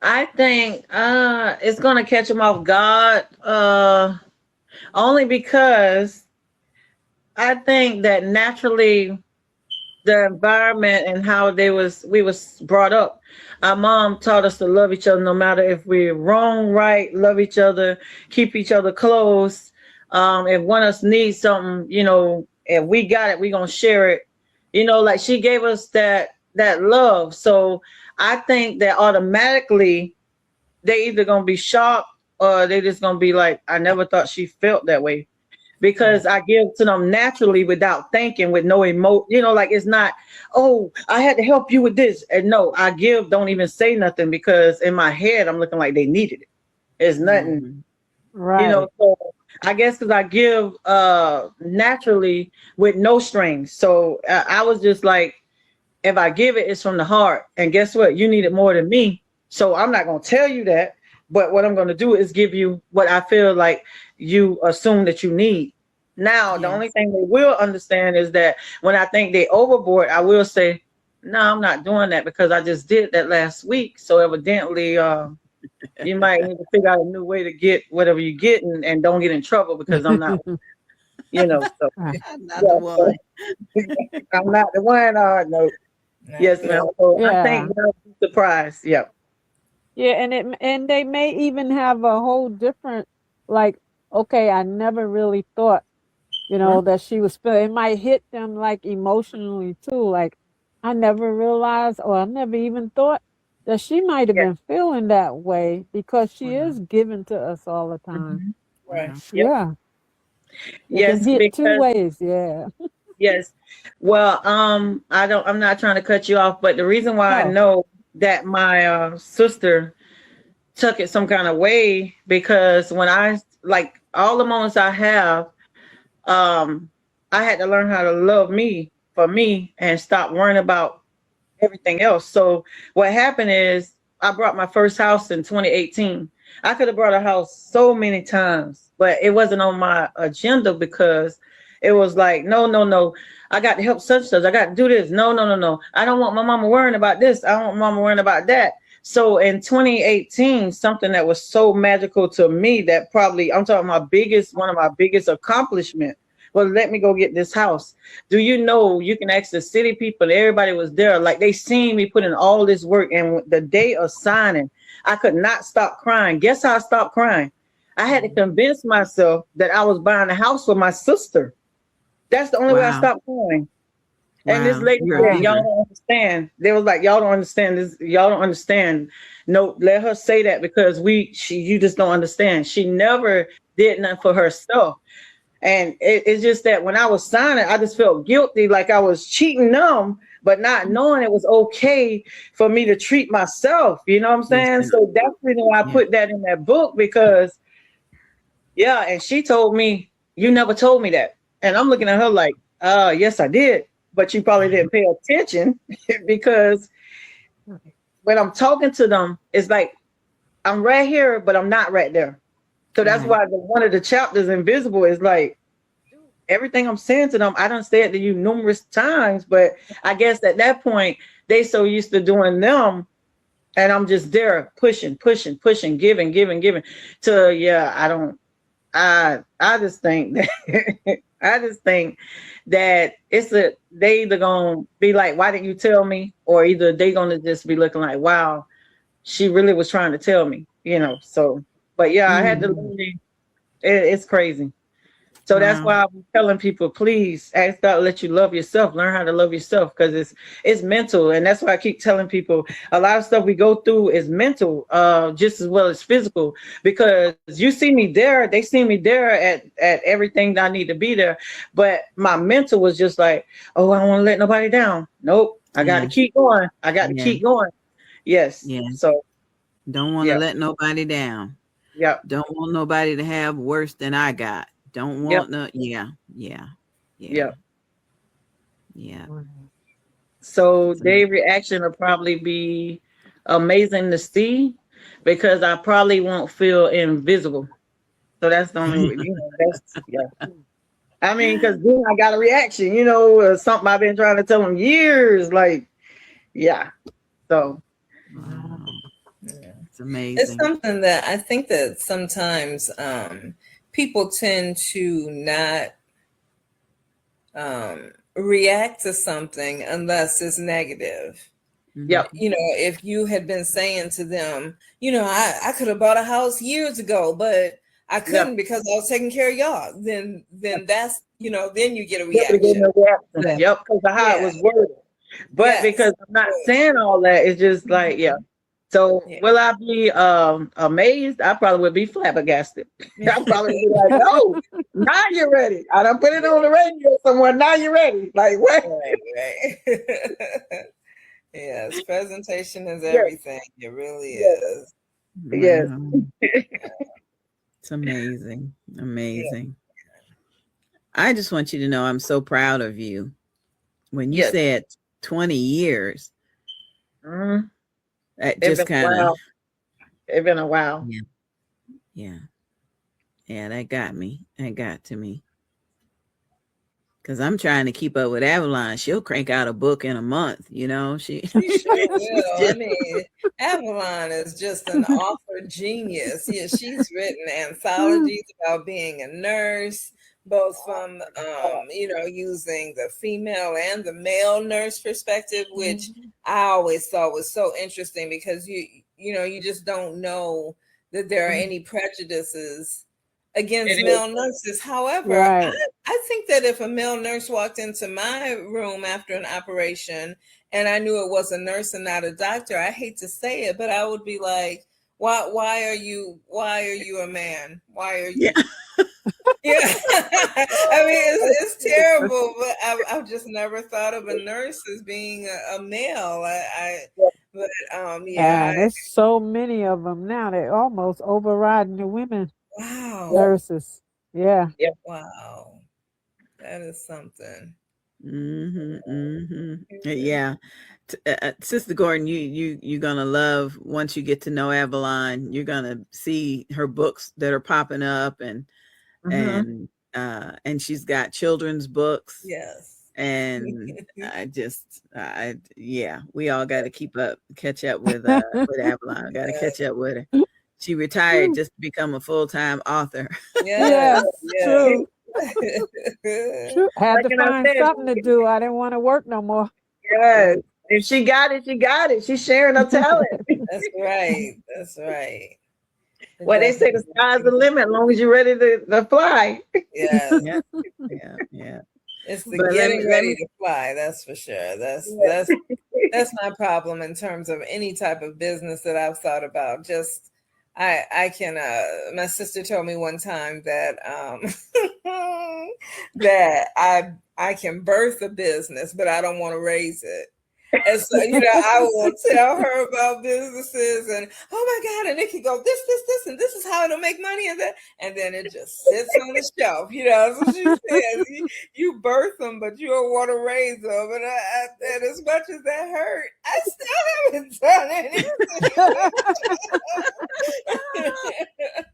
I think it's gonna catch them off guard. Only because I think that naturally the environment and how we was brought up. Our mom taught us to love each other no matter if we're wrong, right, love each other, keep each other close. If one of us needs something, if we got it, we're gonna share it. Like she gave us that love. So I think that automatically they either gonna be shocked or they just gonna be like, I never thought she felt that way. Because I give to them naturally without thinking, with no like it's not, oh, I had to help you with this. And no, I give, don't even say nothing because in my head, I'm looking like they needed it. It's nothing, Right. so I guess because I give naturally with no strings. So I was just like, if I give it, it's from the heart. And guess what? You need it more than me. So I'm not going to tell you that. But what I'm going to do is give you what I feel like you assume that you need. Now, the only thing they will understand is that when I think they overboard, I will say, no, I'm not doing that because I just did that last week. So evidently, you might need to figure out a new way to get whatever you get and don't get in trouble because I'm not, so I'm not the one. I'm not the one. No. Yes, ma'am. So I think they'll be surprised. Yep. Yeah, and they may even have a whole different, like, okay, I never really thought, that she was feeling. It might hit them like emotionally too. Like, I never realized, or I never even thought that she might have been feeling that way because she is given to us all the time. Right. Yeah. It Yes, can hit two because ways. Yeah. yes. Well, I'm not trying to cut you off, but the reason why I Oh. know that my sister took it some kind of way because when I like all the moments I have, I had to learn how to love me for me and stop worrying about everything else. So what happened is I brought my first house in 2018. I could have brought a house so many times, but it wasn't on my agenda because it was like, no. I got to help such. I got to do this. No. I don't want my mama worrying about this. I don't want mama worrying about that. So in 2018, something that was so magical to me that probably I'm talking one of my biggest accomplishment was let me go get this house. Do you know you can ask the city people, everybody was there, like they seen me put in all this work, and the day of signing, I could not stop crying. Guess how I stopped crying? I had to convince myself that I was buying a house for my sister. That's the only way I stopped crying. And this lady said, y'all don't understand. They was like, y'all don't understand this. Y'all don't understand. No, let her say that because you just don't understand. She never did nothing for herself. And it's just that when I was signing, I just felt guilty, like I was cheating them, but not knowing it was okay for me to treat myself. You know what I'm saying? So that's the reason why I put that in that book because, and she told me, you never told me that. And I'm looking at her like, yes, I did. But you probably didn't pay attention because when I'm talking to them, it's like I'm right here, but I'm not right there. So that's why one of the chapters, Invisible, is like everything I'm saying to them. I done said to you numerous times, but I guess at that point they so used to doing them, and I'm just there pushing, giving. To I just think that that they either gonna be like, why didn't you tell me? Or either they gonna just be looking like, wow, she really was trying to tell me, so. But I had to learn. It's crazy. So that's why I'm telling people, please ask God to let you love yourself. Learn how to love yourself because it's mental. And that's why I keep telling people a lot of stuff we go through is mental, just as well as physical. Because you see me there, they see me there at everything that I need to be there. But my mental was just like, oh, I don't want to let nobody down. Nope. I got to Yeah. keep going. I got to Yeah. keep going. Yes. Yeah. So, Don't want to yeah, let nobody down. yeah, Don't want nobody to have worse than I got. Don't yep, want no, yeah, yeah, yeah, yep. yeah. So So, their reaction will probably be amazing to see because I probably won't feel invisible. So that's the only, that's, yeah. I mean, because then I got a reaction, something I've been trying to tell them years. Like, yeah. So, wow, Yeah. it's It's amazing. something that I think that sometimes people tend to not react to something unless it's negative. Mhm. yep, If you had been saying to them, I could have bought a house years ago, but I yep. couldn't because I was taking care of y'all, then that's, then you get a Yep, to give reaction. me a reaction. Yeah. Yep, because of how it Yeah. was worded. But Yes. because I'm not saying all that, it's just like, yeah. So Yeah. will I be amazed? I probably would be flabbergasted. Yeah. I probably would be like, oh, now you're ready. I done put it on the radio somewhere. Now you're ready. Like what? Right. Yes, presentation is Yes, everything. It really yes, is. yes. Wow. It's amazing. Yeah. Amazing. I just want you to know I'm so proud of you. When you Yes. said 20 years, Mhm. that It's just been a kind of, while. It's been a while. yeah, yeah, yeah, that got me. That got to me. Because I'm trying to keep up with Avalon. She'll crank out a book in a month, She She sure she's will. I just, mean, Avalon is just an author genius. Yeah, she's written anthologies about being a nurse, both from using the female and the male nurse perspective, which I always thought was so interesting because you just don't know that there are any prejudices against It is. male nurses. However, Right. I think that if a male nurse walked into my room after an operation and I knew it was a nurse and not a doctor, I hate to say it, but I would be like, why are you a man? Why are yeah. you? Yeah. I mean, it's terrible, but I've just never thought of a nurse as being a male. But yeah, There's so many of them now. They're almost overriding the women wow, nurses. Yeah. Yeah. wow, that is something. Yeah. Sister Gordon, you're gonna love once you get to know Avalon. You're gonna see her books that are popping up, and Mhm. she's got children's books, Yes. and yeah, we all got to catch up with Avalon. Got to catch up with her. She retired just to become a full-time author. Yes, Yes, true. yes. True. Had Like to I find said, something to do. I didn't want to work no more. yes. If she got it, she got it. She's sharing her talent. That's right. That's right. Well, they say the sky's the limit as long as you're ready to fly. Yes. Yeah, yeah. It's the But getting ready to fly, that's for sure. Yes. That's my problem in terms of any type of business that I've thought about. Just I can my sister told me one time that that I can birth a business, but I don't want to raise it. And so, I will tell her about businesses and, oh my God, and it can go this, and this is how it'll make money and that. And then it just sits on the shelf, So she says, you birth them, but you don't want to raise them. And as much as that hurt, I still haven't done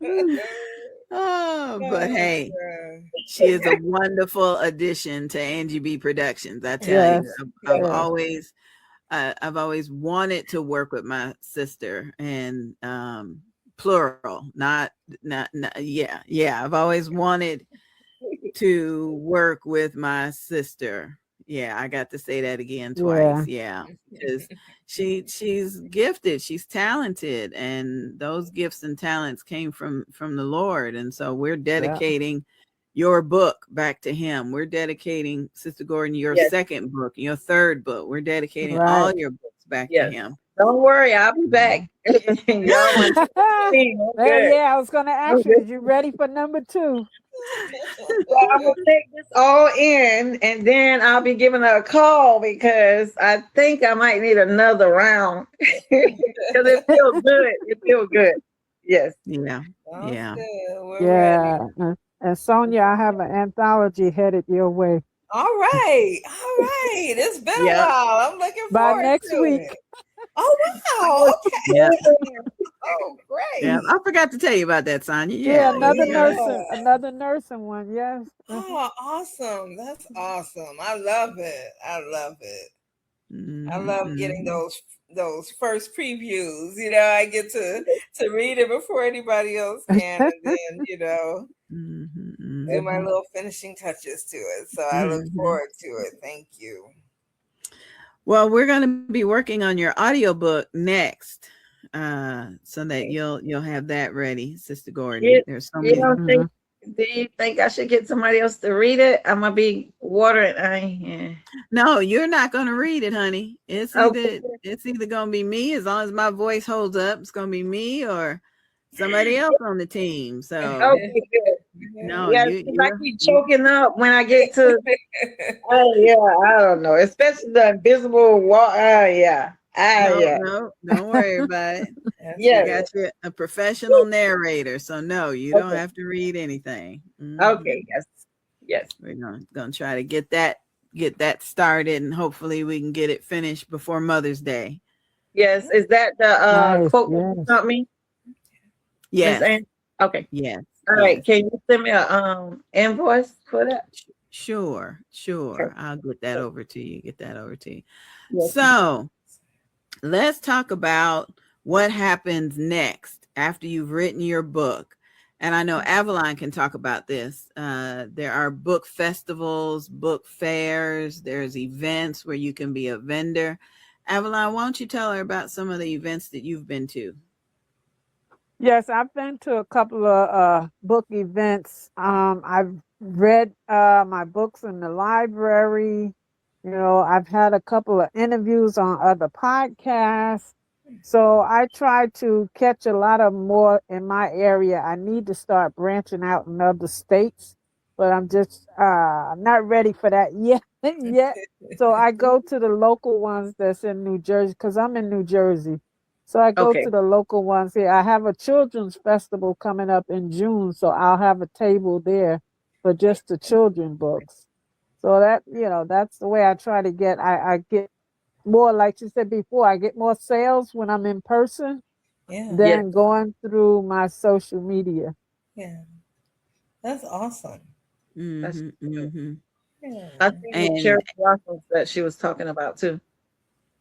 anything. Oh, but hey, she is a wonderful addition to Angie B Productions. I tell you, I've always wanted to work with my sister, and plural, not yeah. I've always wanted to work with my sister. Yeah, I got to say that again twice. Yeah, because she's gifted, she's talented, and those gifts and talents came from the Lord, and so we're dedicating your book back to him. We're dedicating, Sister Gordon, your second book, your third book. We're dedicating all your books back to him. Don't worry, I'll be back. Yeah, I was going to ask you, is you ready for number 2? So I'm gonna take this all in, and then I'll be giving her a call because I think I might need another round because it feels good. It feels good. Yes. Yeah. Sounds Yeah. good. We're ready. Yeah. And Sonia, I have an anthology headed your way All right. All right. It's been a Yep. while. I'm looking by forward next to week. it. Oh, wow. Okay. Yeah. Oh, Yeah. great. I forgot to tell you about that, Sonia. Yeah, Yeah. another nursing one. Yes. Oh, awesome. That's awesome. I love it. I love it. I love getting those first previews. You know, I get to read it before anybody else can, and then do my little finishing touches to it. So I look forward to it. Thank you. Well, we're going to be working on your audiobook next, so that you'll have that ready, Sister Gordon. There's so many. Do you think I should get somebody else to read it? I'm gonna be watering. No, you're not going to read it, honey. It's either going to be me, as long as my voice holds up. It's going to be me or somebody else on the team. So Okay, good. no, Yeah, I keep choking up when I get to. I don't know, especially the invisible wall. Yeah. No, don't worry about it. Yeah. You got a professional narrator, so no, you don't have to read anything. Okay. Yes. We're gonna try to get that started, and hopefully we can get it finished before Mother's Day. Yes. Is that the quote company? Yes. Okay. Yes. All right. Can you send me a invoice for that? Sure. I'll get that over to you. Yes. So let's talk about what happens next after you've written your book. And I know Avalon can talk about this. There are book festivals, book fairs, there's events where you can be a vendor. Avalon, why don't you tell her about some of the events that you've been to? Yes, I've been to a couple of book events. I've read my books in the library. You know, I've had a couple of interviews on other podcasts. So I try to catch a lot of more in my area. I need to start branching out in other states, but I'm just not ready for that yet. So I go to the local ones that's in New Jersey because I'm in New Jersey. So I go to the local ones here. I have a children's festival coming up in June, so I'll have a table there for just the children books. So that's the way I try to get. I get more, like you said before, I get more sales when I'm in person than going through my social media. Yeah, that's awesome. I think the cherry blossoms that she was talking about too.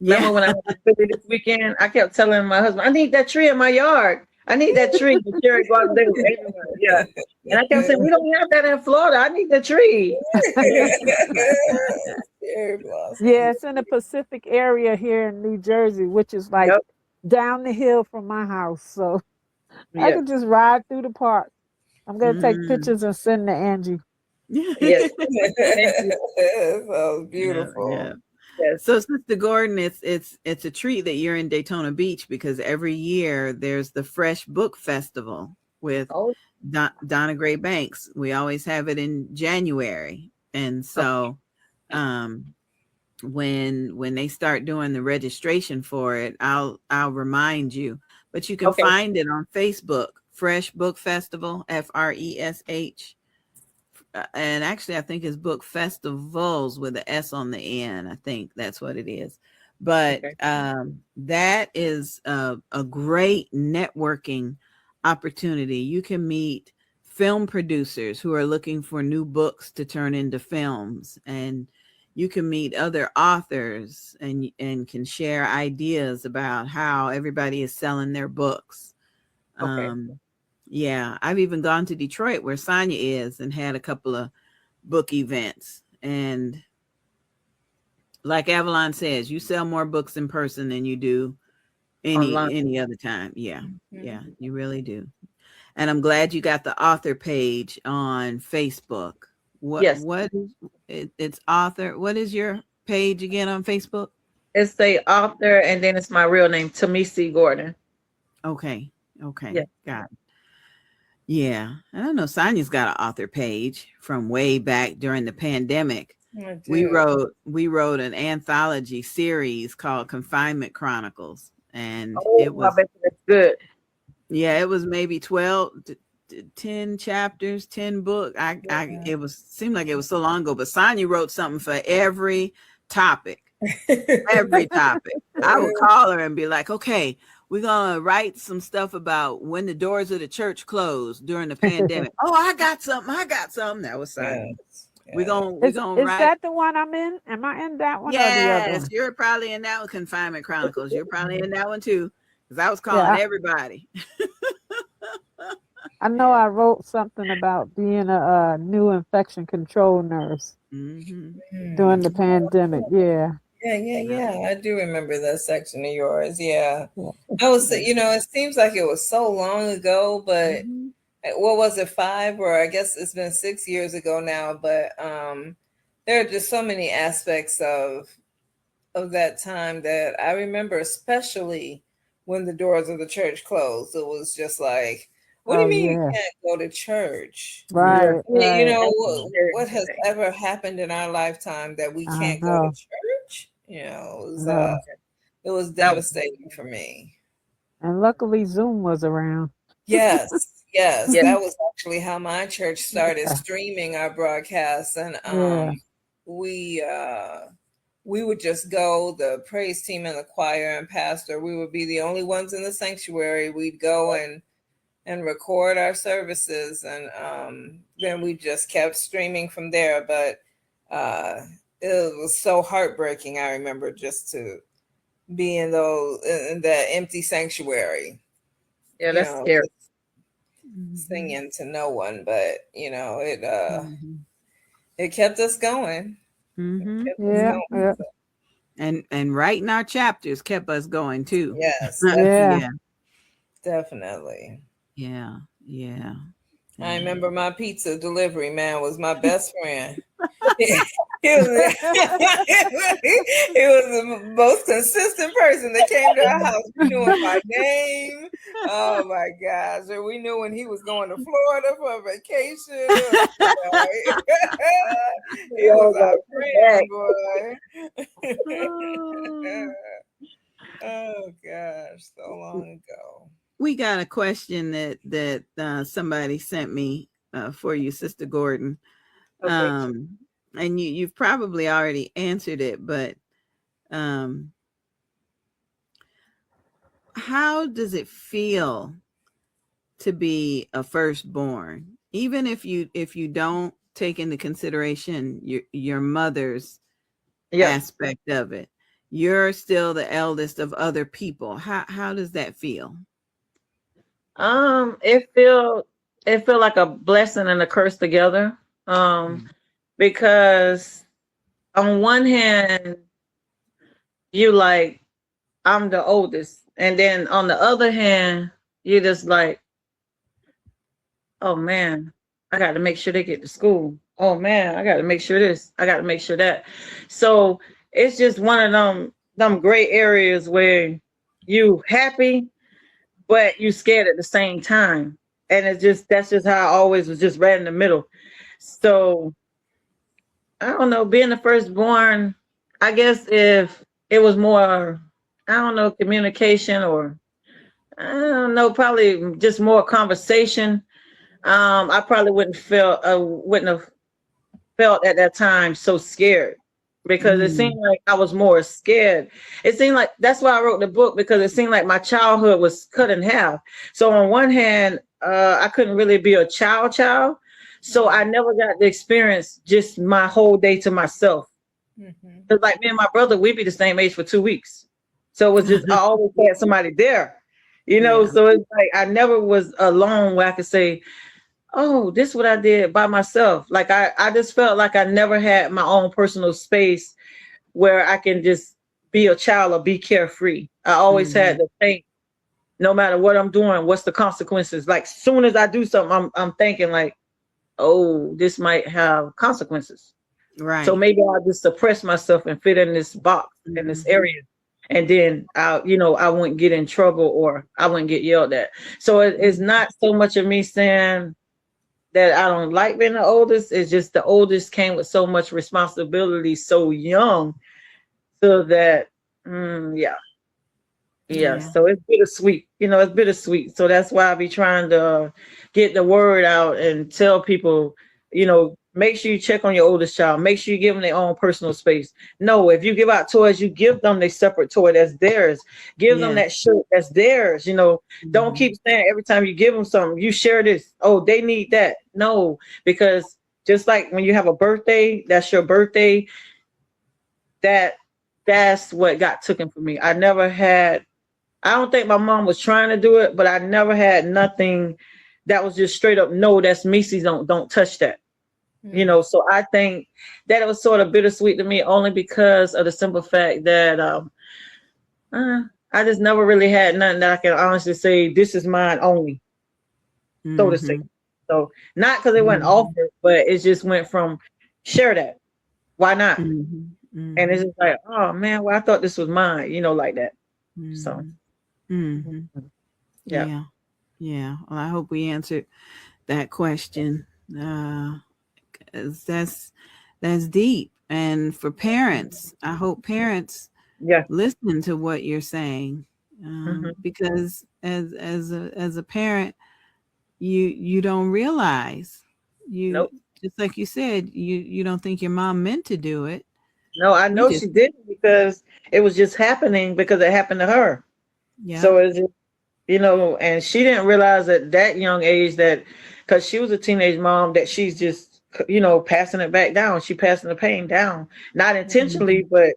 Remember when I went to Philly this weekend? I kept telling my husband, I need that tree in my yard. I need that tree. The cherry blossoms everywhere. Yeah. And I kept saying, we don't have that in Florida. I need the tree. Yeah, it's in the Pacific area here in New Jersey, which is like down the hill from my house. So I can just ride through the park. I'm going to take pictures and send to Angie. Yes. That was beautiful. Yeah. Yes. So Sister Gordon, it's a treat that you're in Daytona Beach, because every year there's the Fresh Book Festival with Donna Gray Banks. We always have it in January. And so when they start doing the registration for it, I'll remind you. But you can find it on Facebook, Fresh Book Festival, FRESH. And actually, I think it's Book Festivals with an S on the end. I think that's what it is. But that is a great networking opportunity. You can meet film producers who are looking for new books to turn into films, and you can meet other authors and can share ideas about how everybody is selling their books. Yeah, I've even gone to Detroit, where Sonia is, and had a couple of book events. And like Avalon says, you sell more books in person than you do any other time. Yeah, yeah, you really do. And I'm glad you got the author page on Facebook. It's author. What is your page again on Facebook? It's the author, and then it's my real name, Tamisi Gordon. Okay. Yeah. Got it. Yeah. I don't know. Sonia's got an author page from way back during the pandemic. I We do. wrote an anthology series called Confinement Chronicles, and it Oh, I was bet you that's good. it was maybe 10 chapters, 10 book. Yeah. It was seemed like it was so long ago, but Sonia wrote something for every topic. Every topic. I would call her and be like, okay, we're gonna write some stuff about when the doors of the church closed during the pandemic. Oh, I got something. That was Sonia. Yes, We're yes. gonna Is write. that the one I'm in? Am I in that one or the other Yes, one? you're probably in that one, Confinement Chronicles. You're probably in that one too. Because I was Yeah, calling everybody. I know I wrote something about being a new infection control nurse Mm-hmm. during the Hmm. pandemic. Yeah. Yeah. I do remember that section of yours. Yeah. Yeah. I was, it seems like it was so long ago, but Mm-hmm. what was it, 5, or I guess it's been 6 years ago now, but there are just so many aspects of that time that I remember, especially when the doors of the church closed. It was just like, what do Oh you mean you yeah. can't go to church? Yeah. Right. I mean, Right. That's what has scary. ever happened in our lifetime that we I can't go to know. church? No. It was That was devastating for me. And luckily Zoom was around. Yes, yeah. that was actually how my church started Yeah. streaming our broadcasts, and Yeah. we we would just go, the praise team and the choir and pastor, we would be the only ones in the sanctuary. We'd go and record our services, and then we just kept streaming from there. But it was so heartbreaking. I remember just to be in that empty sanctuary, Yeah, you that's know, scary. singing to no one, but Mm-hmm. it kept us going. Mm-hmm. Kept us Yeah. going. Yeah. So, And writing our chapters kept us going too. yes, Yeah. Yeah. definitely. Yeah. Yeah. I Yeah. remember my pizza delivery man was my best friend. He was, he was the most consistent person that came to our house. We knew him by name. Oh my gosh. And we knew when he was going to Florida for vacation. He was our friend, boy. Oh gosh, so long ago. We got a question that somebody sent me for you, Sister Gordon. Okay. And you've probably already answered it, but how does it feel to be a firstborn, even if you don't take into consideration your mother's Yeah. aspect of it? You're still the eldest of other people. How does that feel? It feel like a blessing and a curse together. Because on one hand, you like, I'm the oldest, and then on the other hand, you're just like, oh man, I got to make sure they get to school. Oh man, I got to make sure this, I got to make sure that. So it's just one of them gray areas where you happy, but you scared at the same time. And that's just how I always was, just right in the middle. So I don't know, being the firstborn, I guess if it was more, I don't know, communication, or I don't know, probably just more conversation, I probably wouldn't have felt at that time so scared, because it seemed like I was more scared. It seemed like, that's why I wrote the book, because it seemed like my childhood was cut in half. So on one hand, I couldn't really be a child. So I never got to experience just my whole day to myself. Because like me and my brother, we'd be the same age for 2 weeks. So it was just, I always had somebody there, Yeah. So it's like I never was alone where I could say, oh, this is what I did by myself. Like I just felt like I never had my own personal space where I can just be a child or be carefree. I always had to think, no matter what I'm doing, what's the consequences? Like soon as I do something, I'm thinking like, oh, this might have consequences. Right. So maybe I'll just suppress myself and fit in this box, in this area. and then I wouldn't get in trouble or I wouldn't get yelled at. So it's not so much of me saying that I don't like being the oldest. It's just the oldest came with so much responsibility so young, so that yeah. Yeah, Yeah. so it's bittersweet. It's bittersweet. So that's why I be trying to get the word out and tell people, make sure you check on your oldest child. Make sure you give them their own personal space. No, if you give out toys, you give them their separate toy that's theirs. Give them Yeah. that shirt that's theirs. Don't Mhm. keep saying every time you give them something, you share this. Oh, they need that. No, because just like when you have a birthday, that's your birthday. That's what got taken from me. I don't think my mom was trying to do it, but I never had nothing that was just straight up, no, that's Macy's, don't touch that. So I think that it was sort of bittersweet to me only because of the simple fact that I just never really had nothing that I can honestly say this is mine only, so to say. Mhm. So not because it wasn't Mhm. offered, but it just went from share that. Why not? Mhm. And it's Mhm. just like, oh man, well, I thought this was mine, like that. So Mhm. Mhm. yeah. Yeah. Yeah. Well, I hope we answered that question. 'Cause that's deep. And for parents, I hope parents Yeah. listen to what you're saying, Hmm. because as a parent, you don't realize, you Nope. just like you said, you don't think your mom meant to do it. No, I You know just she didn't because it was just happening because it happened to her. yeah. So it's just, and she didn't realize at that young age that because she was a teenage mom that she's just, passing it back down. She passing the pain down, not intentionally, Mhm. but,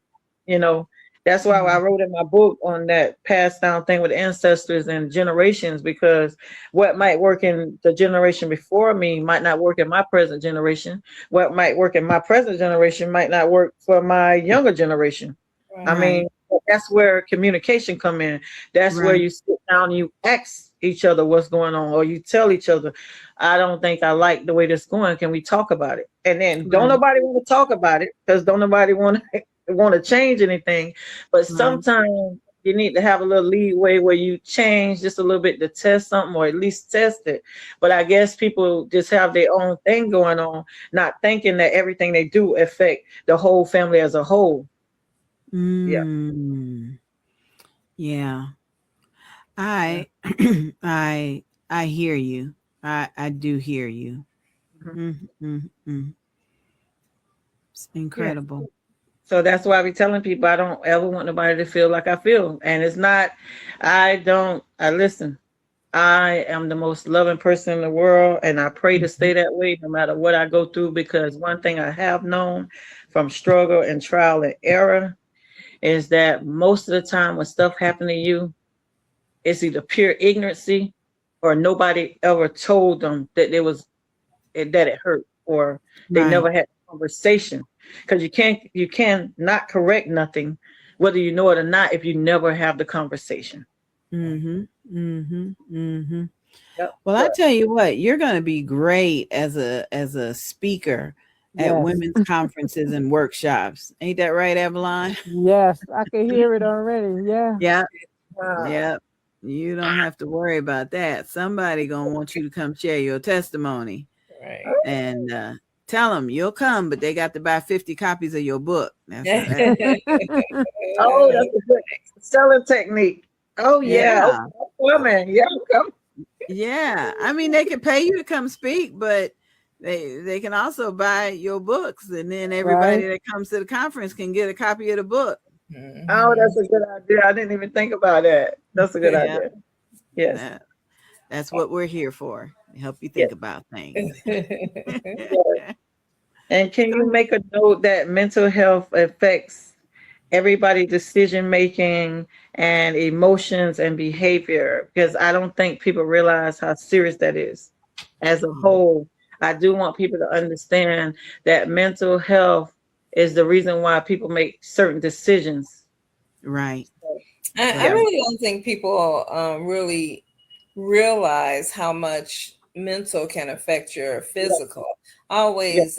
you know, that's why I wrote in my book on that passed down thing with ancestors and generations, because what might work in the generation before me might not work in my present generation. What might work in my present generation might not work for my younger generation. I Right. Right. mean, that's where communication come in. That's where Right. you sit down and you ask each other what's going on, or you tell each other, I don't think I like the way this going. Can we talk about it? And then don't Right. nobody want to talk about it because don't nobody want to want to change anything. But Right. sometimes you need to have a little leeway where you change just a little bit to test something or at least test it. But I guess people just have their own thing going on, not thinking that everything they do affect the whole family as a whole. Yeah. Mm. Yeah. Yeah. I I hear you. I do hear you. Mhm. Mm. It's Yeah. incredible. So that's why I be telling people I don't ever want nobody to feel like I feel. And it's not, I listen. I am the most loving person in the world, and I pray to Mhm. stay that way no matter what I go through, because one thing I have known from struggle and trial and error is that most of the time when stuff happen to you, it's either pure ignorancy or nobody ever told them that that it hurt, or they Right. never had a conversation, because you can not correct nothing whether you know it or not if you never have the conversation. Mhm. Yep. Well, I So, tell you what, you're going to be great as a speaker at Yes. women's conferences and workshops. Ain't that right, Evelyn? Yes. I can hear it already. Yeah. Yeah. uh, Yeah. You don't have to worry about that. Somebody going to want you to come share your testimony, Right. and tell them you'll come, but they got to buy 50 copies of your book. That's oh, that's a good selling technique. Oh yeah, yeah. okay, I'm coming. Yeah, I'm coming. Yeah, I mean they can pay you to come speak, but they can also buy your books, and then everybody Right. that comes to the conference can get a copy of the book. Oh, Mhm. that's a good idea. I didn't even think about that. That's a good Yeah, idea. Yes. that's what we're here for. Help you Yes. think about things. Yes. And can you So, make a note that mental health affects everybody's decision making and emotions and behavior? Because I don't think people realize how serious that is. As a yeah, whole, I do want people to understand that mental health is the reason why people make certain decisions. right, I Yeah. right. really don't think people really realize how much mental can affect your Yeah. physical. I Yeah. always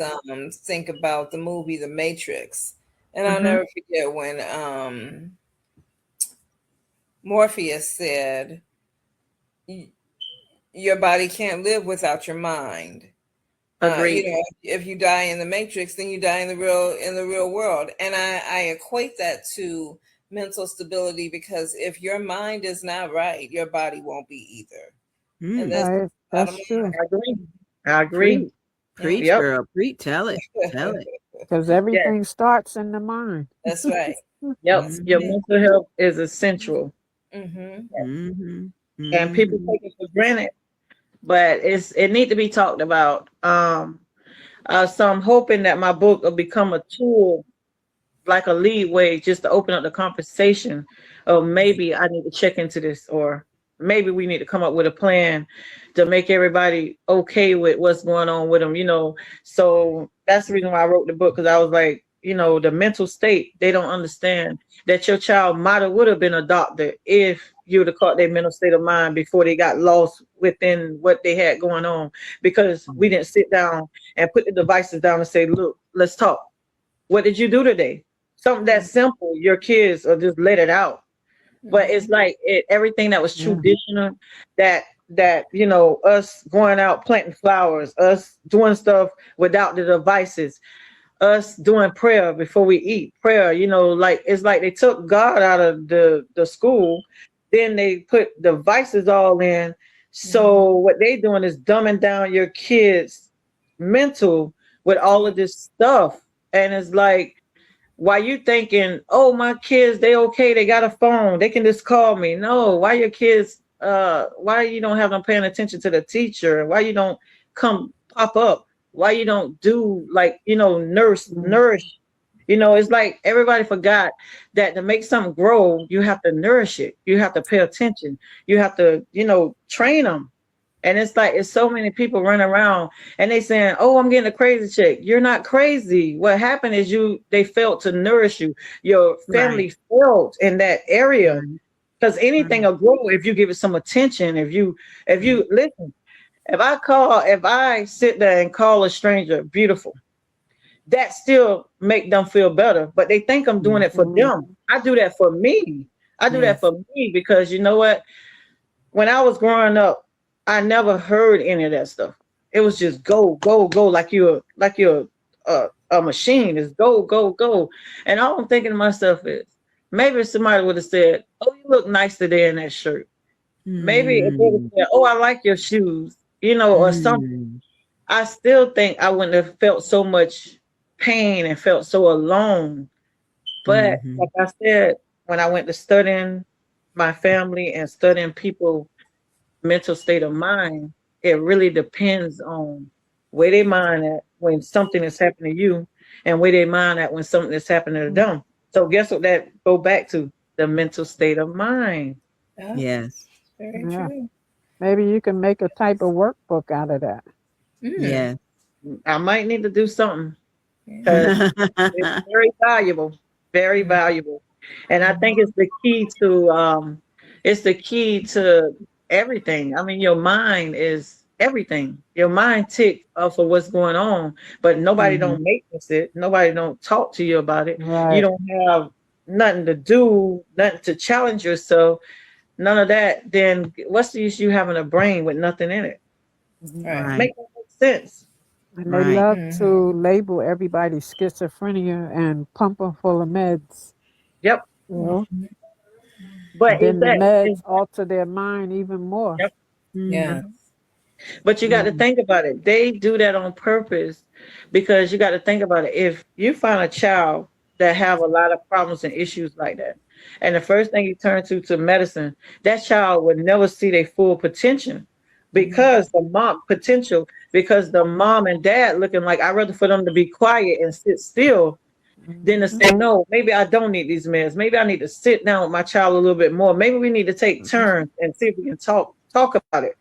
think about the movie The Matrix, and I'll Hmm. never forget when Morpheus said, your body can't live without your mind. Agreed. If you die in the matrix, then you die in the real world. And I equate that to mental stability, because if your mind is not right, your body won't be either. And Right, that's true. I agree. Preach, Yep. girl. Preach. Tell it. Tell it. Because everything starts in the mind. That's right. Yep. Your mental health is essential. Mm-hmm. And people take it for granted, but it needs to be talked about. So I'm hoping that my book will become a tool, like a leadway, just to open up the conversation of maybe I need to check into this, or maybe we need to come up with a plan to make everybody okay with what's going on with them, So that's the reason why I wrote the book, because I was like, the mental state, they don't understand that your child might have would have been adopted if you would have caught their mental state of mind before they got lost within what they had going on, because we didn't sit down and put the devices down and say, look, let's talk. What did you do today? Something that simple, your kids will just let it out. But it's like everything that was traditional, that us going out planting flowers, us doing stuff without the devices, us doing prayer before we eat, prayer, like it's like they took God out of the school, then they put devices all in. So what they doing is dumbing down your kids' mental with all of this stuff. And it's like, why you thinking, oh, my kids, they okay, they got a phone, they can just call me. No, why your kids, why you don't have them paying attention to the teacher? Why you don't come pop up? Why you don't do like, nourish? It's like everybody forgot that to make something grow, you have to nourish it. You have to pay attention. You have to, train them. And it's like, it's so many people running around and they saying, oh, I'm getting a crazy check. You're not crazy. What happened is they failed to nourish you. Your family failed in that area, because anything will grow if you give it some attention. If you listen, if I sit there and call a stranger beautiful, that still make them feel better, but they think I'm doing it for them. I do that for me. I do that for me, because you know what? When I was growing up, I never heard any of that stuff. It was just go, go, go, like you're a machine. It's go, go, go. And all I'm thinking to myself is, maybe somebody would have said, oh, you look nice today in that shirt. Maybe if they would have said, oh, I like your shoes, or something. I still think I wouldn't have felt so much pain and felt so alone. But like I said, when I went to studying my family and studying people mental state of mind, it really depends on where they mind at when something is happening to you, and where they mind at when something is happening to them. So guess what that go back to? The mental state of mind. Yes. Very true. Maybe you can make a type of workbook out of that. Yeah. I might need to do something, because it's very valuable, very valuable. And I think it's the key to everything. I mean, your mind is everything. Your mind ticks off of what's going on, but nobody don't make it. Nobody don't talk to you about it. Right. You don't have nothing to do, nothing to challenge yourself, none of that. Then what's the use you having a brain with nothing in it? Right. Make sense. And they love to label everybody schizophrenia and pump them full of meds. Yep. But then the meds alter their mind even more. Yep. Yeah. But you got to think about it. They do that on purpose, because you got to think about it. If you find a child that have a lot of problems and issues like that, and the first thing you turn to medicine, that child would never see their full potential, because the mom and dad looking like, I'd rather for them to be quiet and sit still than to say, no, maybe I don't need these meds. Maybe I need to sit down with my child a little bit more. Maybe we need to take turns and see if we can talk about it.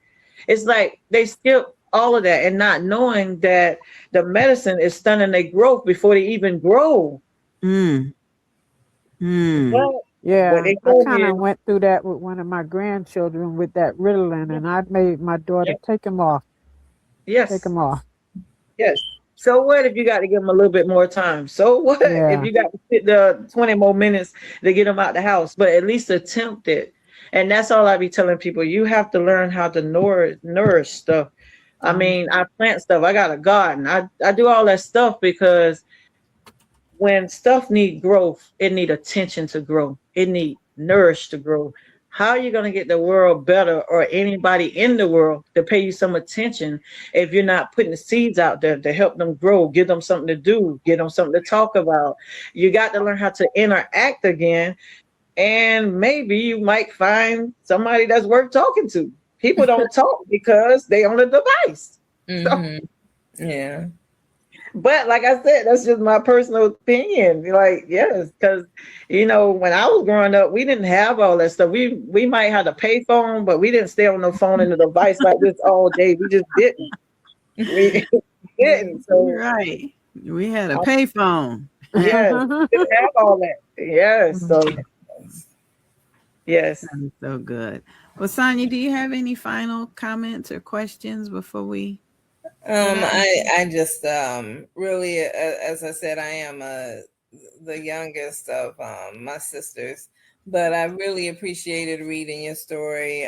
It's like they skip all of that and not knowing that the medicine is stunning their growth before they even grow. Yeah, I kind of went through that with one of my grandchildren with that Ritalin, and I made my daughter take him off. Yes. Take him off. Yes. So what if you got to give them a little bit more time? So what if you got to sit the 20 more minutes to get them out the house? But at least attempt it. And that's all I be telling people. You have to learn how to nourish stuff. I mean, I plant stuff. I got a garden. I do all that stuff because when stuff need growth, it need attention to grow. It need nourish to grow. How are you going to get the world better or anybody in the world to pay you some attention if you're not putting the seeds out there to help them grow, give them something to do, give them something to talk about? You got to learn how to interact again. And maybe you might find somebody that's worth talking to. People don't talk because they on a device. Mhm. Yeah. But like I said, that's just my personal opinion. Like, yes, because when I was growing up, we didn't have all that stuff. We might have a pay phone, but we didn't stay on the phone and the device like this all day. We just didn't. We didn't. So Right. We had a payphone. yes, we didn't have all that. Yes. So yes. That's so good. Well, Sonia, do you have any final comments or questions before we? I just really, as I said, I am the youngest of my sisters, but I really appreciated reading your story.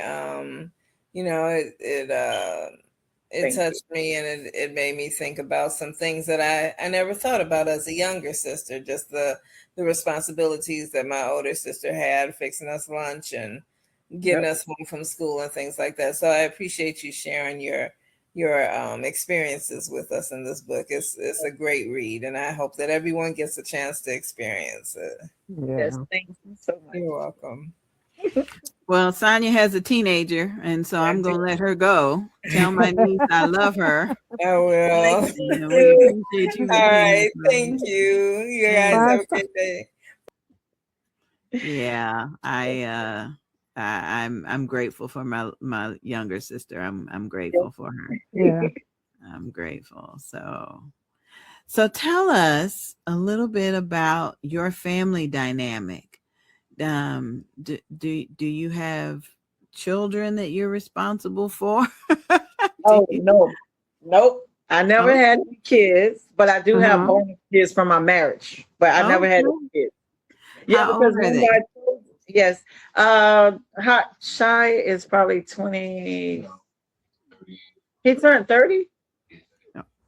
It touched me, and it made me think about some things that I never thought about as a younger sister, just the responsibilities that my older sister had, fixing us lunch and getting us home from school and things like that. So I appreciate you sharing your experiences with us in this book. It's a great read, and I hope that everyone gets a chance to experience it. Yes, thank you so much. You're welcome. Well, Sonia has a teenager, and so I'm going to let her go. Tell my niece I love her. I will. And we appreciate you. All right. Thank you. You guys have a great day. Yeah, I'm grateful for my younger sister. I'm grateful for her. Yeah. I'm grateful. So tell us a little bit about your family dynamic. Do you have children that you're responsible for? Oh, no. Nope. I never had any kids, but I do have bonus kids from my marriage. But I never had any kids. Yeah, How because old are they? yes. Shy is probably 20. He turned 30.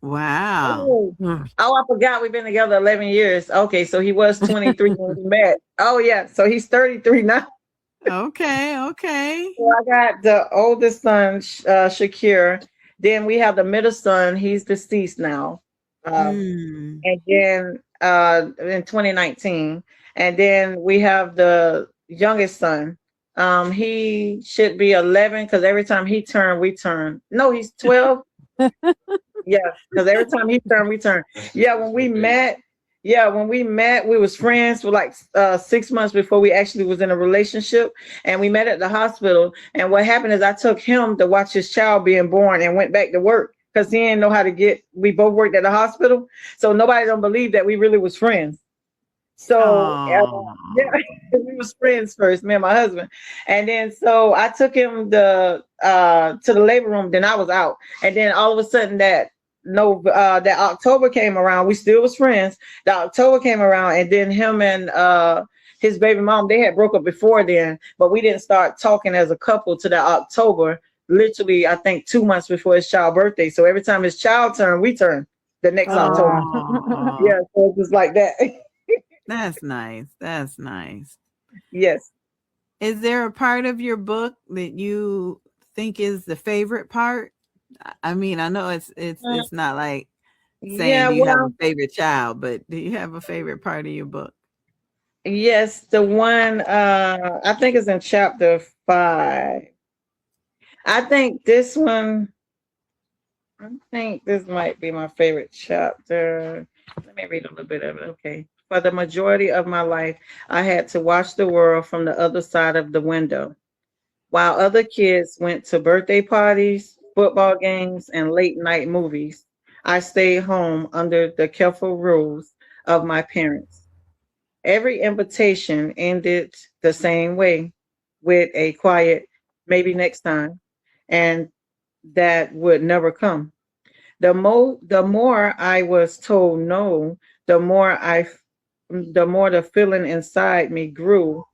Wow. Oh, I forgot we've been together 11 years. Okay, so he was 23 when we met. Oh, yeah. So he's 33 now. Okay. So I got the oldest son, Shakir. Then we have the middle son. He's deceased now. And then in 2019. And then we have the youngest son. He should be 11 because every time he turned, we turn. No, he's 12. Yeah, because every time he turned, we turned. Yeah, when we met, we was friends for like 6 months before we actually was in a relationship, and we met at the hospital. And what happened is I took him to watch his child being born and went back to work because he didn't know how to get. We both worked at the hospital, so nobody don't believe that we really was friends. So we was friends first, me and my husband, and then so I took him to the labor room. Then I was out, and then all of a sudden that October came around. We still was friends. The October came around, and then him and his baby mom, they had broke up before then, but we didn't start talking as a couple to that October. Literally, I think 2 months before his child's birthday. So every time his child turned, we turned the next October. Yeah, so it was like that. That's nice. That's nice. Yes. Is there a part of your book that you think is the favorite part? I mean, I know it's not like saying you have a favorite child, but do you have a favorite part of your book? Yes, the one I think is in chapter 5. I think this might be my favorite chapter. Let me read a little bit of it. Okay. For the majority of my life, I had to watch the world from the other side of the window. While other kids went to birthday parties, football games, and late night movies, I stayed home under the careful rules of my parents. Every invitation ended the same way, with a quiet, maybe next time, and that would never come. The more I was told no, the more the feeling inside me grew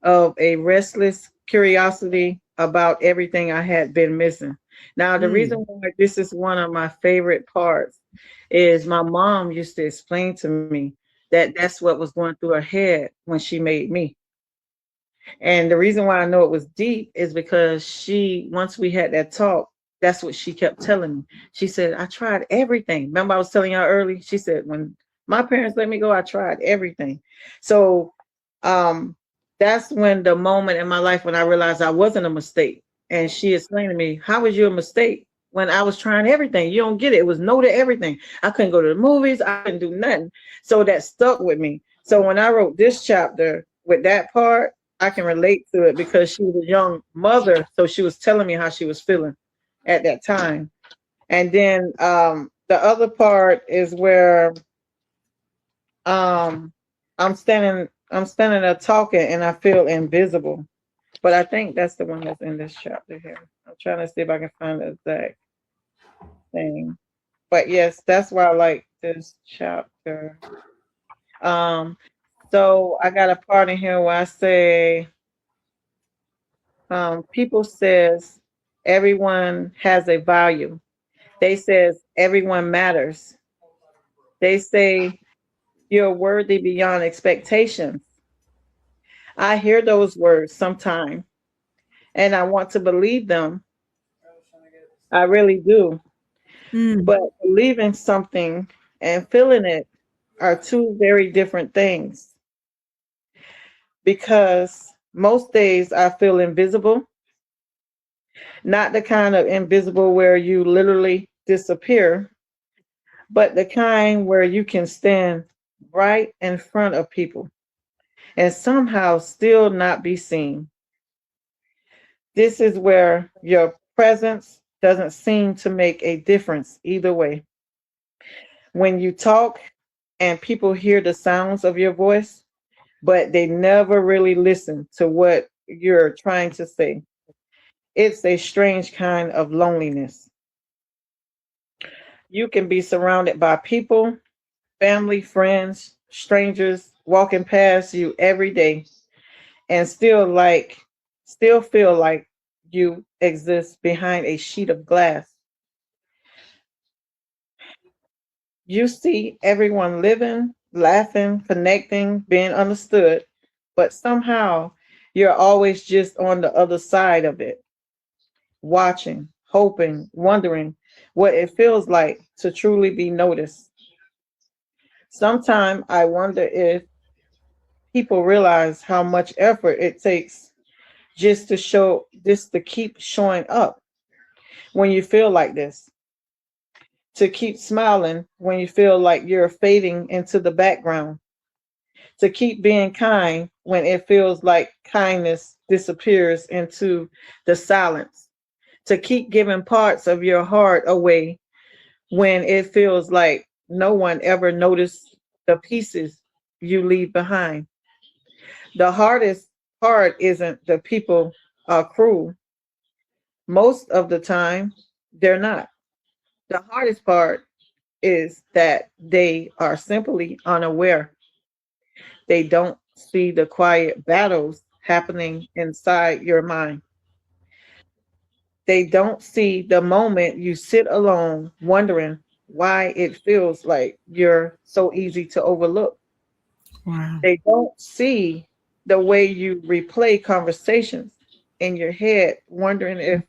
of a restless curiosity about everything I had been missing. Now, the reason why this is one of my favorite parts is my mom used to explain to me that that's what was going through her head when she made me. And the reason why I know it was deep is because once we had that talk, that's what she kept telling me. She said, I tried everything. Remember, I was telling y'all early? She said, when my parents let me go, I tried everything. So that's when the moment in my life when I realized I wasn't a mistake. And she explained to me, how was you a mistake when I was trying everything? You don't get it. It was no to everything. I couldn't go to the movies. I couldn't do nothing. So that stuck with me. So when I wrote this chapter with that part, I can relate to it because she was a young mother. So she was telling me how she was feeling at that time. And then the other part is where I'm standing there talking and I feel invisible. But I think that's the one that's in this chapter here. I'm trying to see if I can find the exact thing. But yes, that's why I like this chapter. So I got a part in here where I say, people says everyone has a value. They says everyone matters. They say you're worthy beyond expectations. I hear those words sometimes and I want to believe them. I really do. But believing something and feeling it are two very different things. Because most days I feel invisible, not the kind of invisible where you literally disappear, but the kind where you can stand right in front of people and somehow still not be seen. This is where your presence doesn't seem to make a difference either way. When you talk and people hear the sounds of your voice, but they never really listen to what you're trying to say. It's a strange kind of loneliness. You can be surrounded by people, family, friends, strangers walking past you every day and still feel like you exist behind a sheet of glass. You see everyone living, laughing, connecting, being understood, but somehow you're always just on the other side of it, watching, hoping, wondering what it feels like to truly be noticed. Sometimes I wonder if people realize how much effort it takes just to keep showing up when you feel like this, to keep smiling when you feel like you're fading into the background, to keep being kind when it feels like kindness disappears into the silence, to keep giving parts of your heart away when it feels like no one ever noticed the pieces you leave behind. The hardest part isn't the people are cruel. Most of the time, they're not. The hardest part is that they are simply unaware. They don't see the quiet battles happening inside your mind. They don't see the moment you sit alone wondering why it feels like you're so easy to overlook. Wow. They don't see the way you replay conversations in your head, wondering if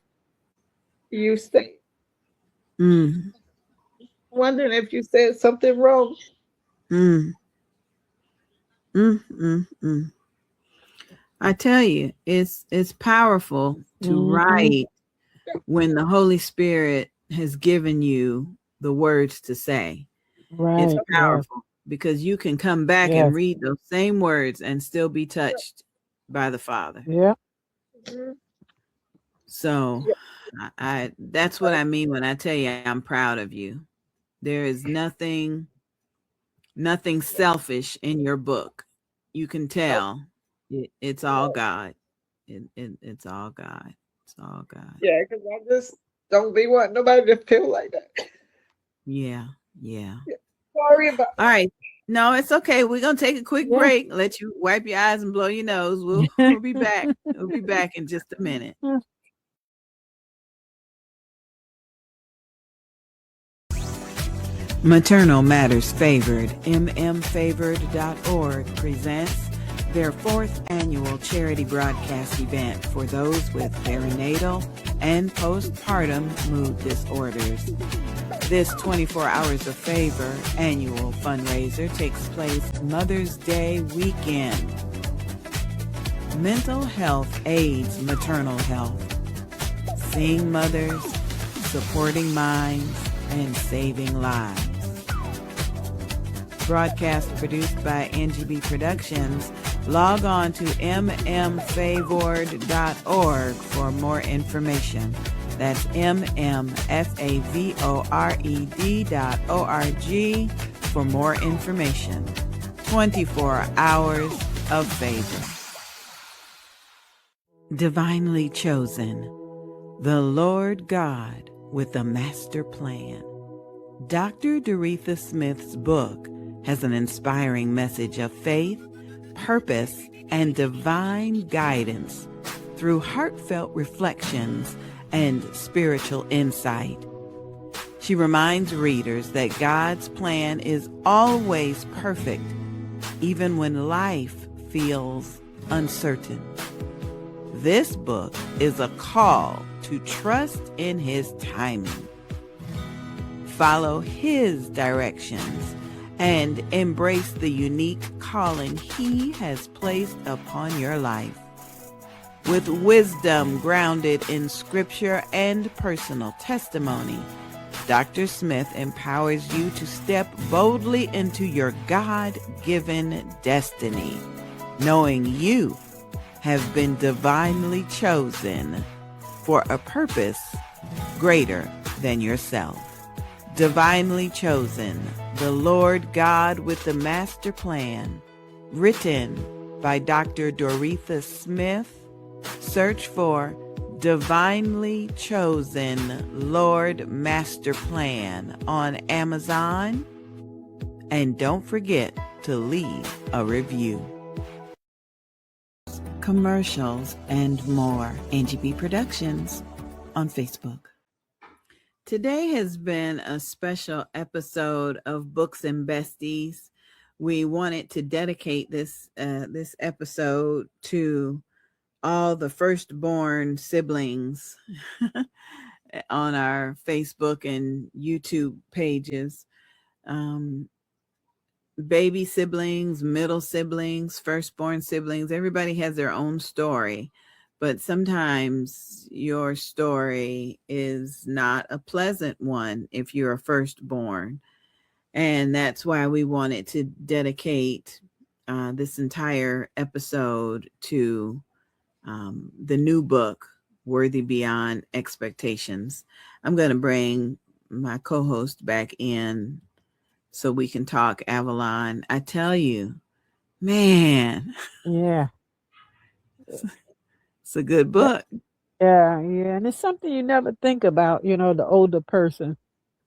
you say, Mm, wondering if you said something wrong. mm, mm. I tell you, it's powerful to Mhm. write when the Holy Spirit has given you the words to say. It's Right. Yes. powerful because you can come back and Yes. read those same words and still be touched by the Father. Yeah. Mhm. So Yeah. I that's what I mean when I tell you I'm proud of you. There is nothing selfish in your book. You can tell it's all God. It's all God. It's all God. Yeah, because I just don't be wanting nobody to feel like that. Yeah. Yeah. Sorry about All right. No, it's okay. We're gonna take a quick Yeah. break. Let you wipe your eyes and blow your nose. We'll be back. We'll be back in just a minute. Maternal Matters Favored, mmfavored.org presents their 4th annual charity broadcast event for those with perinatal and postpartum mood disorders. This 24 Hours of Favor annual fundraiser takes place Mother's Day weekend. Mental health aids maternal health. Seeing mothers, supporting minds, and saving lives. Broadcast produced by NGB Productions. Log on to mmfavored.org for more information. That's mmfavored.org for more information. 24 Hours of Favor. Divinely Chosen. The Lord God with a Master Plan. Dr. Doretha Smith's book has an inspiring message of faith, purpose, and divine guidance through heartfelt reflections and spiritual insight. She reminds readers that God's plan is always perfect, even when life feels uncertain. This book is a call to trust in His timing. Follow His directions and embrace the unique calling He has placed upon your life. With wisdom grounded in scripture and personal testimony, Dr. Smith empowers you to step boldly into your God-given destiny, knowing you have been divinely chosen for a purpose greater than yourself. Divinely Chosen, the Lord God with the Master Plan, written by Dr. Doretha Smith. Search for Divinely Chosen Lord Master Plan on Amazon. And don't forget to leave a review. Commercials and more. NGB Productions on Facebook. Today has been a special episode of Books and Besties. We wanted to dedicate this episode to all the firstborn siblings on our Facebook and YouTube pages. Baby siblings, middle siblings, firstborn siblings, everybody has their own story. But sometimes your story is not a pleasant one if you're a firstborn. And that's why we wanted to dedicate this entire episode to the new book, Worthy Beyond Expectations. I'm going to bring my co-host back in so we can talk, Avalon. I tell you, man. Yeah. It's a good book. Yeah. And it's something you never think about, the older person,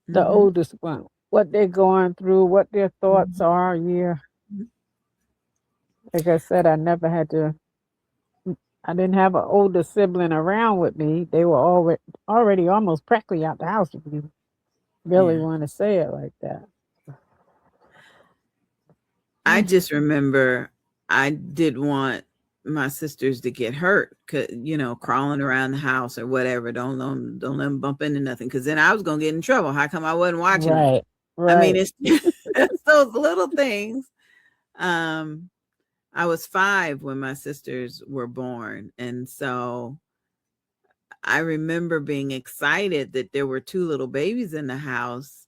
the oldest one, what they're going through, what their thoughts are. Yeah. Like I said, I didn't have an older sibling around with me. They were already almost practically out the house, if you really want to say it like that. I just remember I didn't want my sisters to get hurt, crawling around the house or whatever. Don't let them bump into nothing, because then I was gonna get in trouble. How come I wasn't watching? Right. I mean, it's those little things. I was 5 when my sisters were born, and so I remember being excited that there were 2 little babies in the house.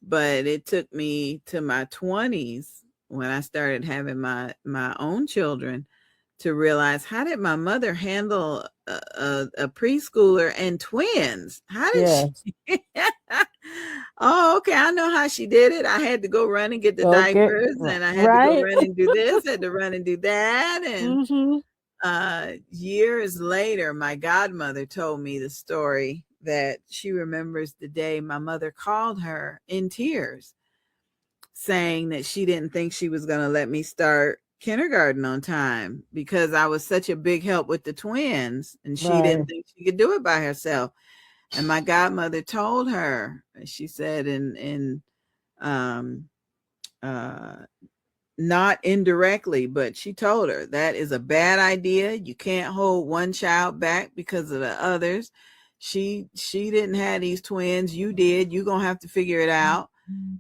But it took me to my 20s when I started having my own children to realize, how did my mother handle a preschooler and twins? How did she? Oh, okay. I know how she did it. I had to go run and get the diapers, and I had to go run and do this, had to run and do that. And years later, my godmother told me the story that she remembers the day my mother called her in tears, saying that she didn't think she was going to let me start kindergarten on time because I was such a big help with the twins, and she Right. didn't think she could do it by herself. And my godmother told her, she said, not indirectly, but she told her that is a bad idea. You can't hold one child back because of the others. She didn't have these twins. You did. You're going to have to figure it out.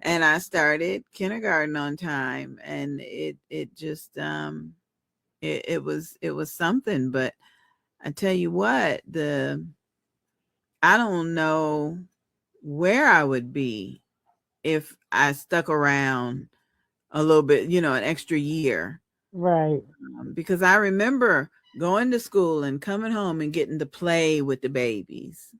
And I started kindergarten on time, and it just, it was something. But I tell you what, I don't know where I would be if I stuck around a little bit, an extra year. Right. Because I remember going to school and coming home and getting to play with the babies,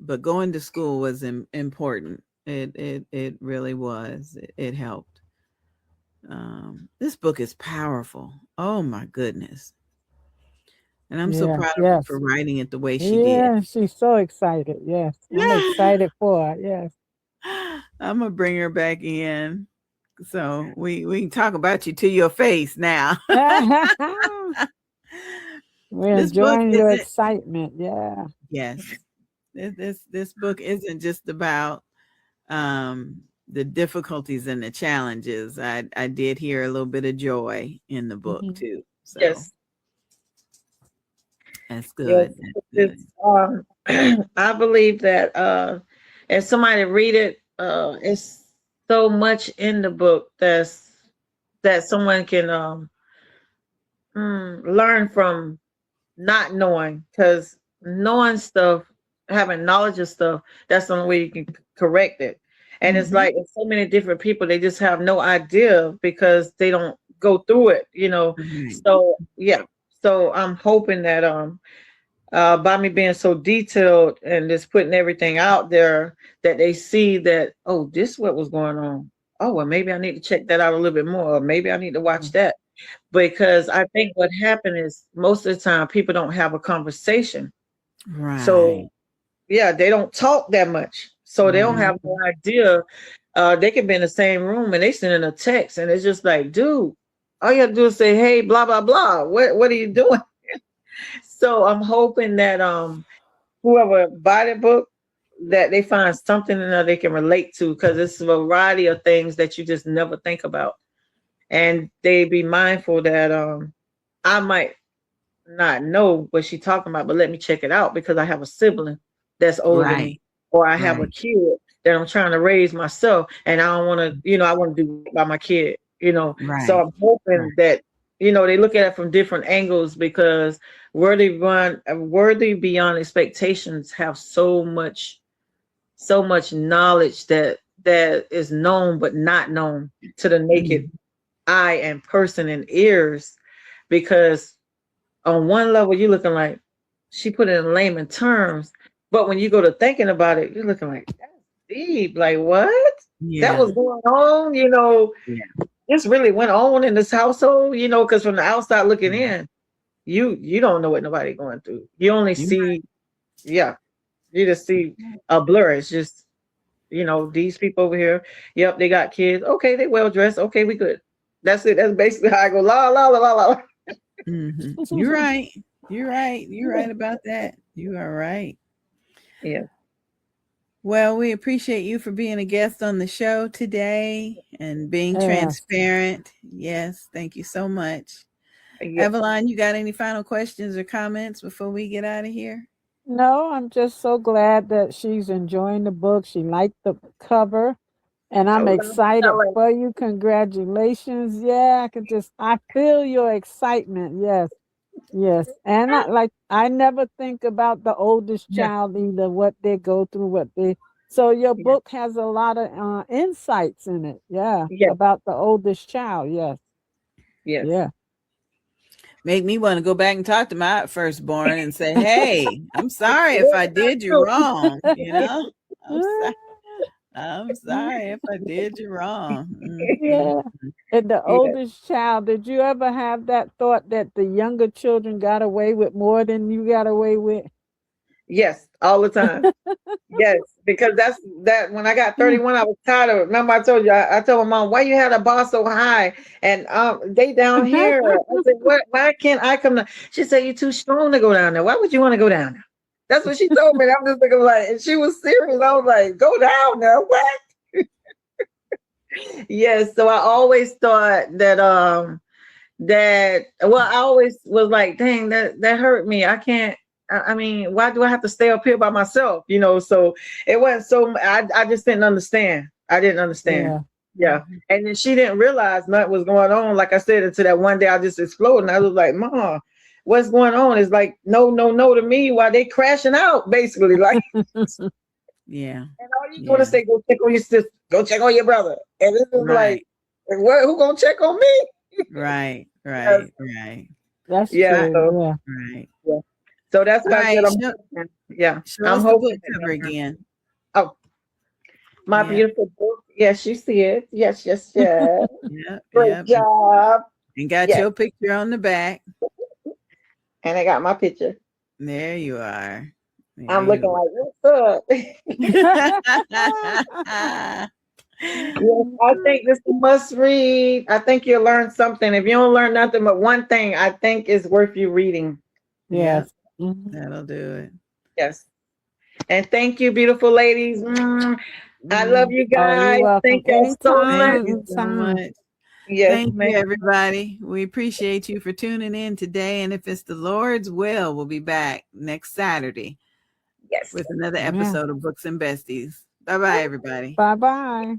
but going to school was important. It really was. It helped. This book is powerful. Oh my goodness. And I'm so proud of her for writing it the way she did. Yeah, she's so excited. Yes. I'm excited for her. Yes. I'm gonna bring her back in so we can talk about you to your face now. We're enjoying your excitement. Yeah. Yes. This book isn't just about the difficulties and the challenges. I did hear a little bit of joy in the book too. So yes. That's good. Yes. That's good. I believe that if somebody read it, it's so much in the book that someone can learn from not knowing, because knowing stuff, having knowledge of stuff, that's the only way you can correct it. And it's like so many different people, they just have no idea because they don't go through it, So yeah. So I'm hoping that by me being so detailed and just putting everything out there, that they see that, oh, this is what was going on. Oh, well, maybe I need to check that out a little bit more, or maybe I need to watch that. Because I think what happened is most of the time people don't have a conversation. Right. So yeah, they don't talk that much. So they don't have no idea. They could be in the same room and they sending a text, and it's just like, dude, all you have to do is say, hey, blah, blah, blah. What are you doing? So I'm hoping that whoever buy the book, that they find something in there they can relate to, because it's a variety of things that you just never think about. And they be mindful that I might not know what she's talking about, but let me check it out because I have a sibling that's older than me, or I have a kid that I'm trying to raise myself, and I don't want to, I want to do it by my kid, So I'm hoping that, they look at it from different angles, because Worthy Beyond Expectations have so much knowledge that is known but not known to the naked eye and person and ears. Because on one level you're looking like she put it in layman terms, but when you go to thinking about it, you're looking like, that's deep. Like, what? That was going on, This really went on in this household, because from the outside looking in, you don't know what nobody going through. You only see, you just see a blur. It's just, these people over here, yep, they got kids. Okay, they well dressed. Okay, we good. That's it. That's basically how I go. La la la la la. You're right. You're right about that. You are right. Yeah. Well, we appreciate you for being a guest on the show today and being transparent. Yes, thank you so much. Eveline, you got any final questions or comments before we get out of here? No, I'm just so glad that she's enjoying the book. She liked the cover, and I'm excited for you. Congratulations. Yeah, I feel your excitement. Yes. And I never think about the oldest child either, what they go through, so your book has a lot of insights in it. About the oldest child. Yes. Yeah. Make me want to go back and talk to my firstborn and say, hey, I'm sorry if I did you wrong. I'm sorry if I did you wrong. Yeah. And the oldest child, did you ever have that thought that the younger children got away with more than you got away with? Yes, all the time. Yes, because that when I got 31, I was tired of it. Remember, I told you, I told my mom, why you had a bar so high? And they down here. I said, what? Why can't I come down? She said, you're too strong to go down there. Why would you want to go down there? That's what she told me. And I'm just looking like, and she was serious. I was like, go down there. What? Yes. So I always thought that I always was like, dang, that hurt me. I can't. I mean, why do I have to stay up here by myself? You know, so it wasn't so. I just didn't understand. I didn't understand. Yeah. And then she didn't realize nothing was going on. Like I said, until that one day I just exploded. And I was like, Mom, what's going on? It's like, no to me while they crashing out, basically. Like, Yeah. and all you going to say, go check on your sister, go check on your brother. And this is like, who going to check on me? Right. That's Yeah. true. So, Yeah. Right. yeah. So that's why I said Show us the book cover again. Oh, my beautiful book. Yes, you see it. Yes. Great job. And got your picture on the back. And I got my picture. There you are. I'm looking like, what's up? Yes, I think this is a must read. I think you'll learn something. If you don't learn nothing but one thing, I think it's worth you reading. Yes. That'll do it. Yes. And thank you, beautiful ladies. I love you guys. Thank you so much. Yes, thank you, everybody. We appreciate you for tuning in today. And if it's the Lord's will, we'll be back next Saturday. Yes. With another episode of Books and Besties. Bye-bye, everybody. Bye-bye.